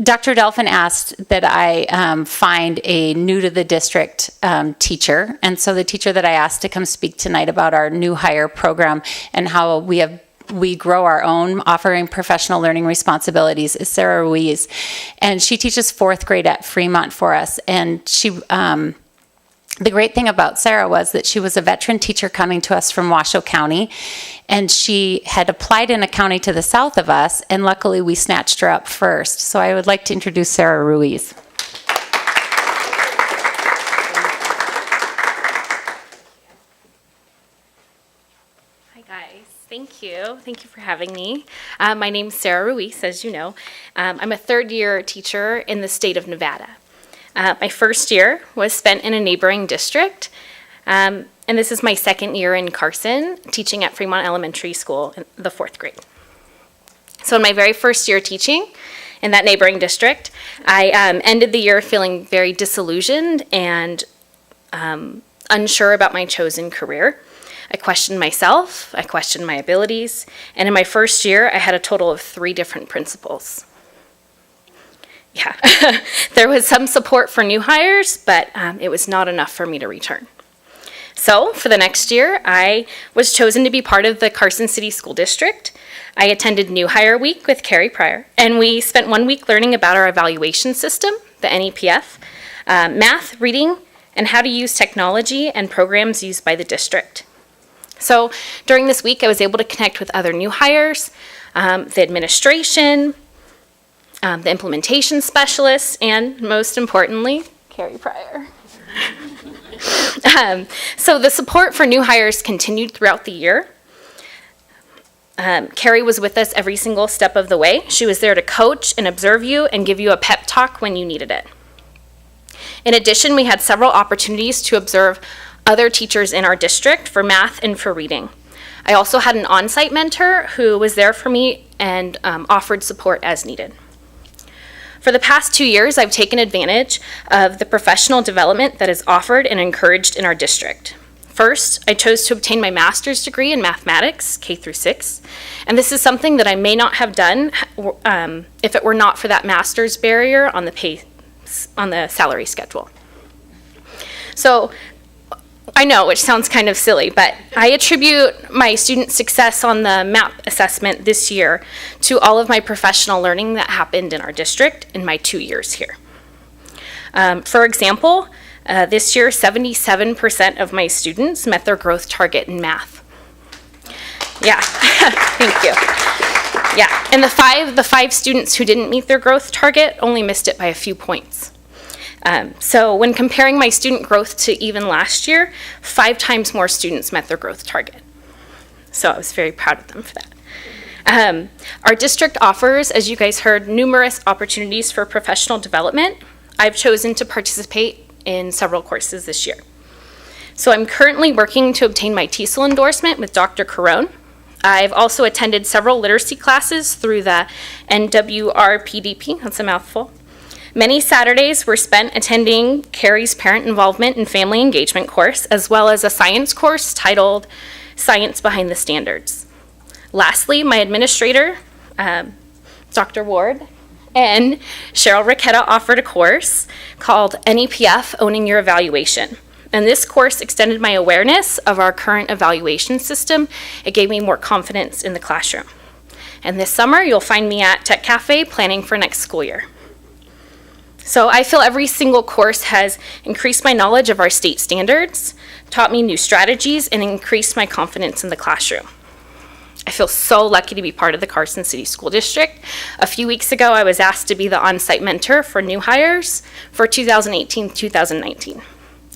Dr. Delphin asked that I find a new to the district teacher. And so the teacher that I asked to come speak tonight about our new hire program and how we grow our own offering professional learning responsibilities is Sarah Ruiz. And she teaches 4th grade at Fremont for us. And she the great thing about Sarah was that she was a veteran teacher coming to us from Washoe County, and she had applied in a county to the south of us, and luckily we snatched her up first. So I would like to introduce Sarah Ruiz. Hi guys, thank you. Thank you for having me. My name's Sarah Ruiz, as you know. I'm a 3rd year teacher in the state of Nevada. My first year was spent in a neighboring district, and this is my 2nd year in Carson, teaching at Fremont Elementary School in the 4th grade. So in my very first year teaching in that neighboring district, I ended the year feeling very disillusioned and unsure about my chosen career. I questioned myself, I questioned my abilities, and in my first year, I had a total of 3 different principals. Yeah, there was some support for new hires, but it was not enough for me to return. So for the next year, I was chosen to be part of the Carson City School District. I attended New Hire Week with Carrie Pryor, and we spent 1 week learning about our evaluation system, the NEPF, math, reading, and how to use technology and programs used by the district. So during this week, I was able to connect with other new hires, the administration, the implementation specialists, and most importantly, Carrie Pryor. So the support for new hires continued throughout the year. Carrie was with us every single step of the way. She was there to coach and observe you and give you a pep talk when you needed it. In addition, we had several opportunities to observe other teachers in our district for math and for reading. I also had an on-site mentor who was there for me and offered support as needed. For the past 2 years, I've taken advantage of the professional development that is offered and encouraged in our district. First, I chose to obtain my master's degree in mathematics, K through 6, and this is something that I may not have done if it were not for that master's barrier on the salary schedule. So I know, which sounds kind of silly, but I attribute my student success on the MAP assessment this year to all of my professional learning that happened in our district in my 2 years here. For example, this year 77% of my students met their growth target in math. Yeah, thank you. Yeah, and the five students who didn't meet their growth target only missed it by a few points. So when comparing my student growth to even last year, 5 times more students met their growth target. So I was very proud of them for that. Our district offers, as you guys heard, numerous opportunities for professional development. I've chosen to participate in several courses this year. So I'm currently working to obtain my TESOL endorsement with Dr. Carone. I've also attended several literacy classes through the NWRPDP, that's a mouthful. Many Saturdays were spent attending Carrie's Parent Involvement and Family Engagement course, as well as a science course titled Science Behind the Standards. Lastly, my administrator, Dr. Ward, and Cheryl Ricketta offered a course called NEPF, Owning Your Evaluation. And this course extended my awareness of our current evaluation system. It gave me more confidence in the classroom. And this summer, you'll find me at Tech Cafe planning for next school year. So I feel every single course has increased my knowledge of our state standards, taught me new strategies, and increased my confidence in the classroom. I feel so lucky to be part of the Carson City School District. A few weeks ago, I was asked to be the on-site mentor for new hires for 2018-2019.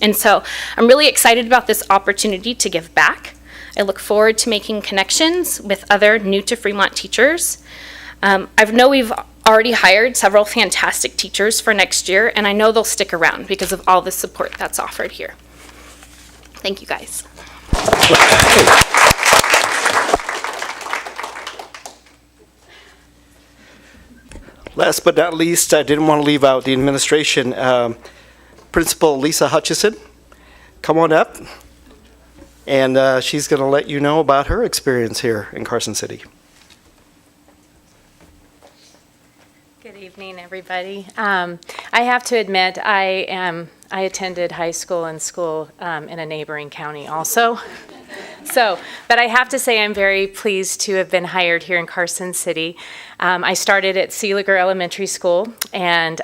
And so I'm really excited about this opportunity to give back. I look forward to making connections with other new to Fremont teachers. I know we've already hired several fantastic teachers for next year, and I know they'll stick around because of all the support that's offered here. Thank you, guys. Last but not least, I didn't want to leave out the administration. Principal Lisa Hutchison, come on up. And she's going to let you know about her experience here in Carson City. Good evening, everybody. I have to admit, I attended high school and school in a neighboring county also. But I have to say I'm very pleased to have been hired here in Carson City. I started at Seeliger Elementary School, and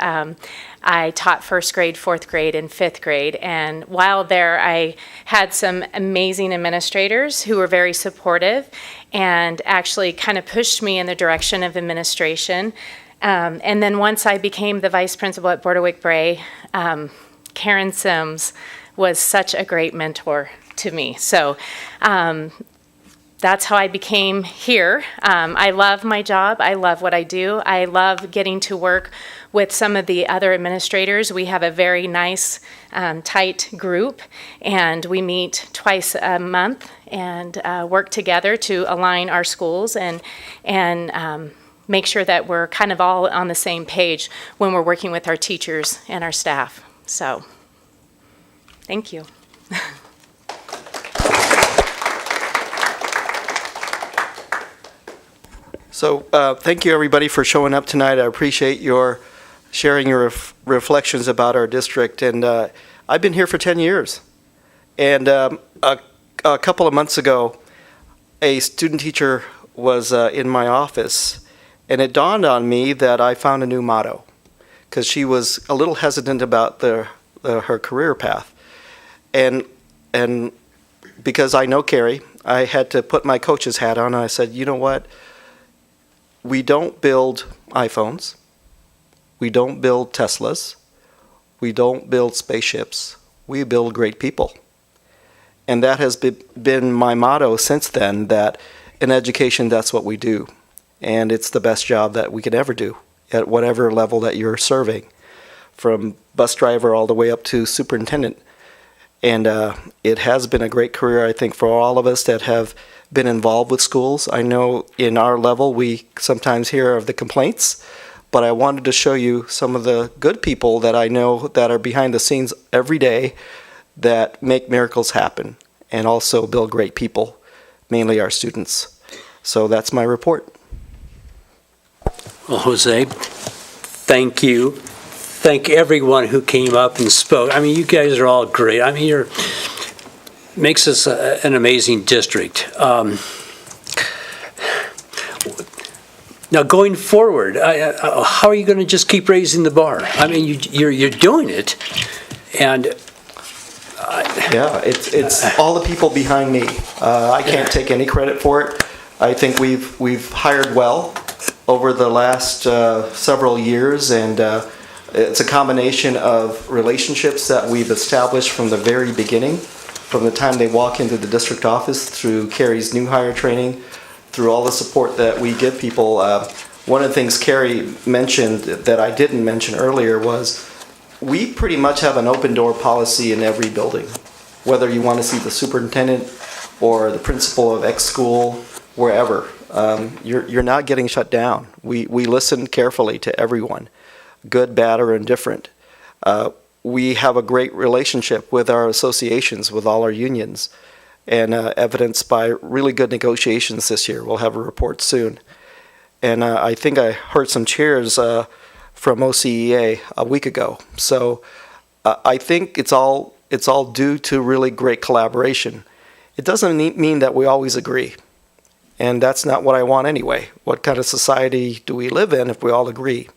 I taught first grade, fourth grade, and fifth grade. And while there, I had some amazing administrators who were very supportive and actually kind of pushed me in the direction of administration. And then once I became the vice principal at Bordewick Bray, Karen Sims was such a great mentor to me. So that's how I became here. I love my job. I love what I do. I love getting to work with some of the other administrators. We have a very nice, tight group, and we meet twice a month and work together to align our schools and make sure that we're kind of all on the same page when we're working with our teachers and our staff. So, thank you. So thank you, everybody, for showing up tonight. I appreciate your sharing your reflections about our district. And I've been here for 10 years. And a couple of months ago, a student teacher was in my office, and it dawned on me that I found a new motto, because she was a little hesitant about her career path. And because I know Carrie, I had to put my coach's hat on, and I said, you know what? We don't build iPhones. We don't build Teslas. We don't build spaceships. We build great people. And that has been my motto since then, that in education, that's what we do. And it's the best job that we could ever do at whatever level that you're serving, from bus driver all the way up to superintendent. And it has been a great career, I think, for all of us that have been involved with schools. I know in our level we sometimes hear of the complaints, but I wanted to show you some of the good people that I know that are behind the scenes every day that make miracles happen and also build great people, mainly our students. So that's my report. Well, Jose, thank you. Thank everyone who came up and spoke. I mean, you guys are all great. I mean, makes us an amazing district. Now, going forward, how are you going to just keep raising the bar? I mean, you're doing it, and yeah, it's all the people behind me. I can't take any credit for it. I think we've hired well over the last several years, and it's a combination of relationships that we've established from the very beginning, from the time they walk into the district office, through Carrie's new hire training, through all the support that we give people. One of the things Carrie mentioned that I didn't mention earlier was we pretty much have an open door policy in every building. Whether you want to see the superintendent or the principal of X school, wherever, you're not getting shut down. We listen carefully to everyone, good, bad, or indifferent. We have a great relationship with our associations, with all our unions, and evidenced by really good negotiations this year. We'll have a report soon. And I think I heard some cheers from OCEA a week ago. So I think it's all due to really great collaboration. It doesn't mean that we always agree. And that's not what I want anyway. What kind of society do we live in if we all agree?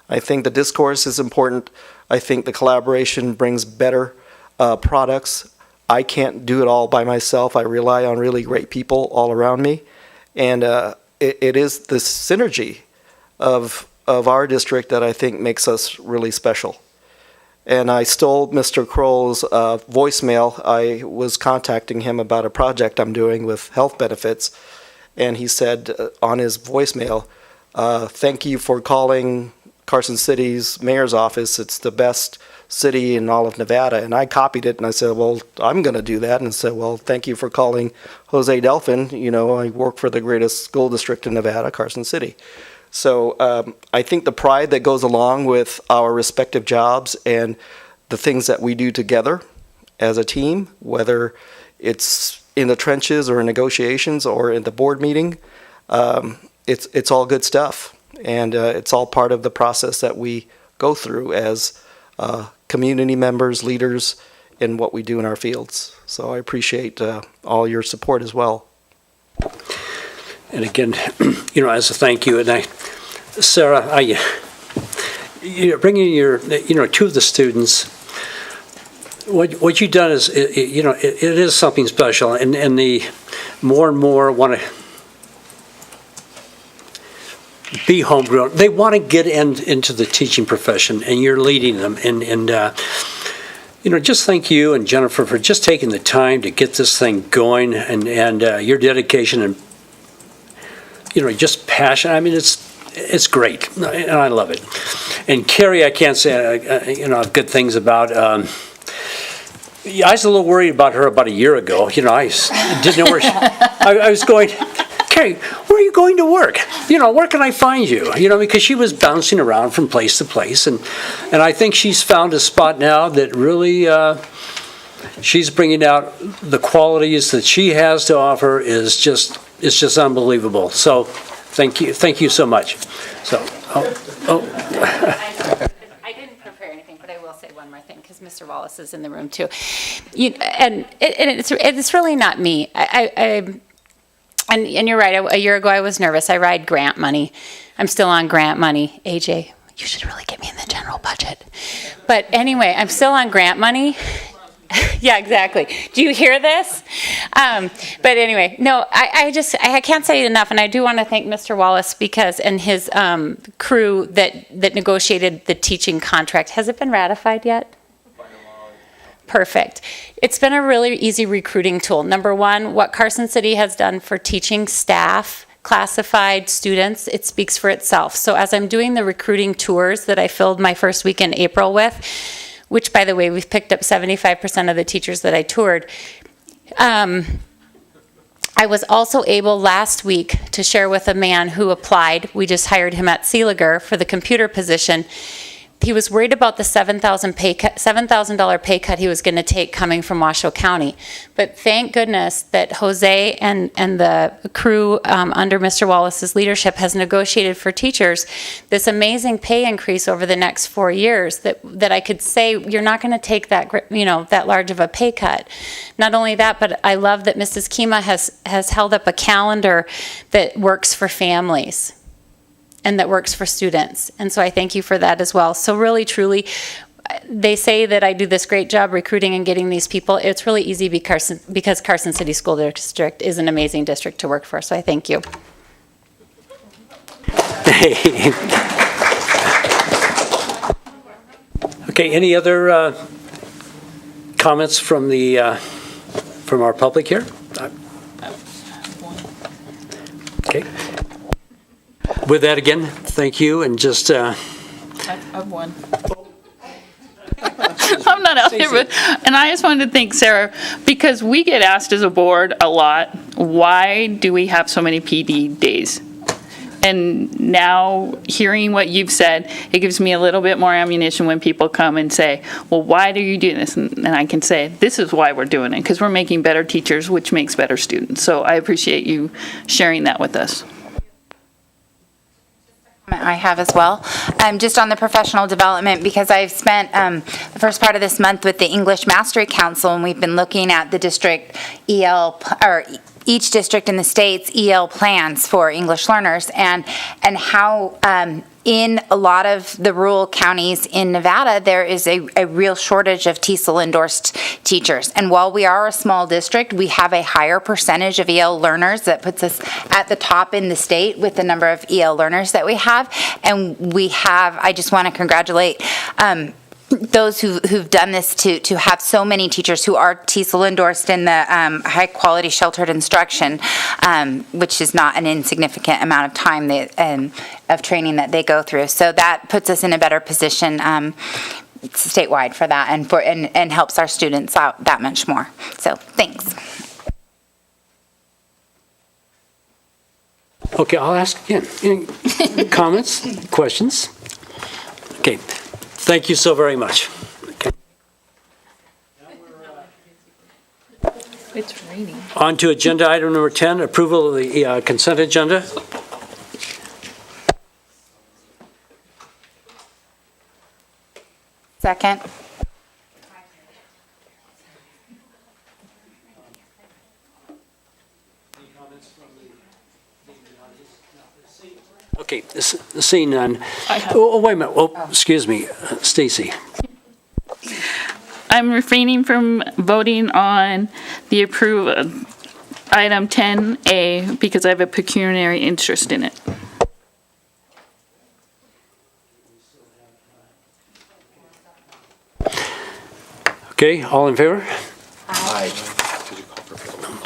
I think the discourse is important. I think the collaboration brings better products. I can't do it all by myself. I rely on really great people all around me. And it is the synergy of our district that I think makes us really special. And I stole Mr. Kroll's voicemail. I was contacting him about a project I'm doing with health benefits. And he said on his voicemail, thank you for calling Carson City's mayor's office. It's the best city in all of Nevada. And I copied it and I said, well, I'm going to do that. And said, well, thank you for calling Jose Delfin. You know, I work for the greatest school district in Nevada, Carson City. So I think the pride that goes along with our respective jobs and the things that we do together as a team, whether it's in the trenches or in negotiations or in the board meeting, it's all good stuff. And it's all part of the process that we go through as community members, leaders in what we do in our fields. So I appreciate all your support as well. And again, you know, as a thank you, and Sarah, you're bringing two of the students. What you've done is, it is something special, and the more and more want to be homegrown. They want to get into the teaching profession, and you're leading them. And just thank you and Jennifer for just taking the time to get this thing going, and your dedication and just passion. I mean, it's great, and I love it. And Carrie, I can't say good things about. I was a little worried about her about a year ago. I didn't know where I was going. Carrie, where are you going to work? Where can I find you? Because she was bouncing around from place to place, and I think she's found a spot now that really she's bringing out the qualities that she has to offer is just unbelievable. So, thank you so much. So, I didn't prepare anything, but I will say one more thing because Mr. Wallace is in the room too. It's really not me. And you're right, a year ago I was nervous. I ride grant money. I'm still on grant money. AJ, you should really get me in the general budget. But anyway, I'm still on grant money. Yeah, exactly. Do you hear this? But anyway, no, I can't say it enough, and I do want to thank Mr. Wallace and his crew that negotiated the teaching contract. Has it been ratified yet? Perfect. It's been a really easy recruiting tool. Number one, what Carson City has done for teaching staff, classified students, it speaks for itself. So as I'm doing the recruiting tours that I filled my first week in April with, which by the way, we've picked up 75% of the teachers that I toured, I was also able last week to share with a man who applied. We just hired him at Seeliger for the computer position. he was worried about the $7,000 pay cut he was going to take coming from Washoe County. But thank goodness that Jose and the crew under Mr. Wallace's leadership has negotiated for teachers this amazing pay increase over the next 4 years that I could say you're not going to take that, that large of a pay cut. Not only that, but I love that Mrs. Kima has held up a calendar that works for families and that works for students. And so I thank you for that as well. So really, truly, they say that I do this great job recruiting and getting these people. It's really easy because Carson City School District is an amazing district to work for. So I thank you. Okay, any other comments from our public here? Okay. With that, again, thank you, and just... I've won. I'm not out there, and I just wanted to thank Sarah, because we get asked as a board a lot, why do we have so many PD days? And now, hearing what you've said, it gives me a little bit more ammunition when people come and say, well, why do you do this? And I can say, this is why we're doing it, because we're making better teachers, which makes better students. So I appreciate you sharing that with us. I have as well, just on the professional development, because I've spent the first part of this month with the English Mastery Council, and we've been looking at the district each district in the state's EL plans for English learners, and how in a lot of the rural counties in Nevada, there is a real shortage of TESOL endorsed teachers. And while we are a small district, we have a higher percentage of EL learners. That puts us at the top in the state with the number of EL learners that we have. And I just want to congratulate those who've done this to have so many teachers who are TESOL endorsed in the high quality sheltered instruction, which is not an insignificant amount of time of training that they go through. So that puts us in a better position statewide for that, and helps our students out that much more. So thanks. Okay, I'll ask again. Any comments, questions? Okay. Thank you so very much. Okay. It's raining. On to agenda item number 10, approval of the consent agenda. Second. Okay, seeing none. Oh, wait a minute. Oh, excuse me, Stacy. I'm refraining from voting on the approve item 10A because I have a pecuniary interest in it. Okay, all in favor? Aye.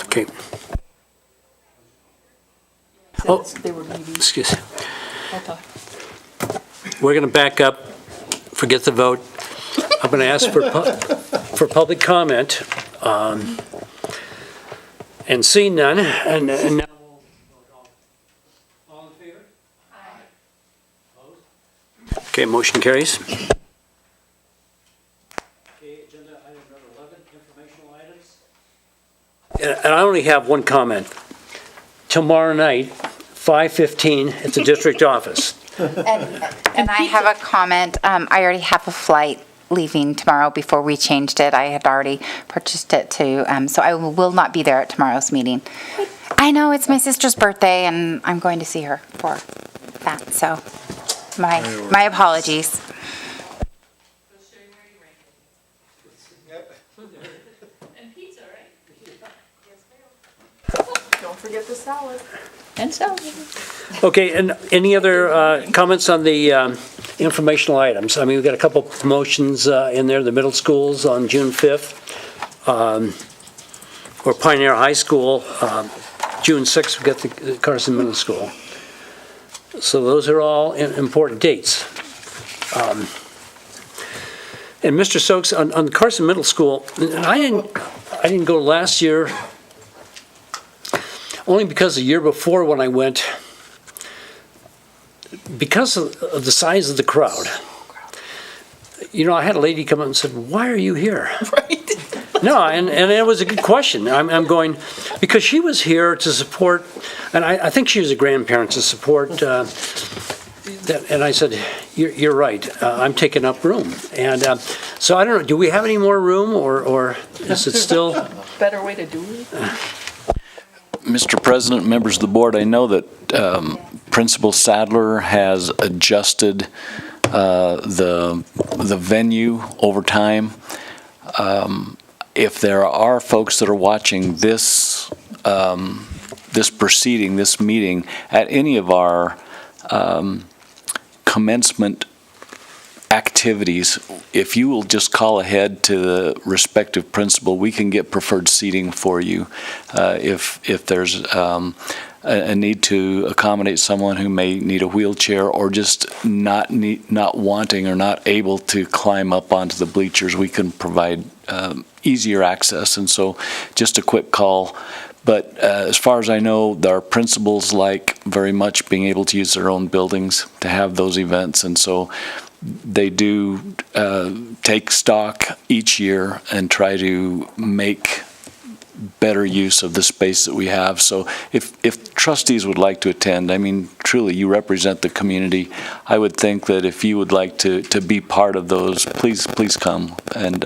Okay. Oh, excuse me. We're going to back up, forget the vote. I'm going to ask for public comment, and seeing none, and now all in favor? Aye. Opposed? Okay, motion carries. Okay, agenda item number 11, informational items. And I only have one comment. Tomorrow night, 5:15 at the district office. And I have a comment. I already have a flight leaving tomorrow before we changed it. I had already purchased it too, so I will not be there at tomorrow's meeting. I know it's my sister's birthday, and I'm going to see her for that. So, my apologies. And pizza, right? Don't forget the salad. And salad. Okay, and any other comments on the informational items? I mean, we've got a couple promotions in there, the middle schools on June 5th, or Pioneer High School, June 6th, we've got the Carson Middle School. So those are all important dates. And Mr. Stokes, on Carson Middle School, I didn't go last year, only because the year before when I went, because of the size of the crowd, I had a lady come up and said, "Why are you here?" Right. No, and it was a good question. I'm going, because she was here to support, and I think she was a grandparent to support, that, and I said, you're right, I'm taking up room. And so I don't know, do we have any more room, or is it still? Better way to do it? Mr. President, members of the board, I know that Principal Sadler has adjusted the venue over time. If there are folks that are watching this this proceeding, this meeting, at any of our commencement activities, if you will just call ahead to the respective principal, we can get preferred seating for you. If there's a need to accommodate someone who may need a wheelchair or just not wanting or not able to climb up onto the bleachers, we can provide easier access. And so just a quick call. But as far as I know, our principals like very much being able to use their own buildings to have those events. And so they do take stock each year and try to make better use of the space that we have. So if trustees would like to attend, I mean, truly, you represent the community. I would think that if you would like to be part of those, please come and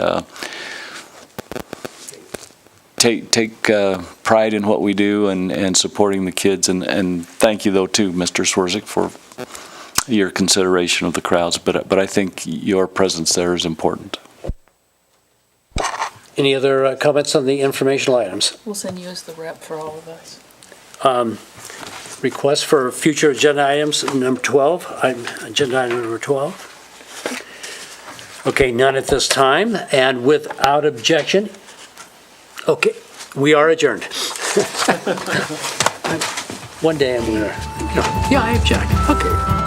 take pride in what we do and supporting the kids. And thank you, though, too, Mr. Swerzik, for your consideration of the crowds. But I think your presence there is important. Any other comments on the informational items? We'll send you as the rep for all of us. Request for future agenda items, number 12, agenda item number 12. Okay, none at this time, and without objection, okay, we are adjourned. One day I'm gonna, yeah, I object, okay.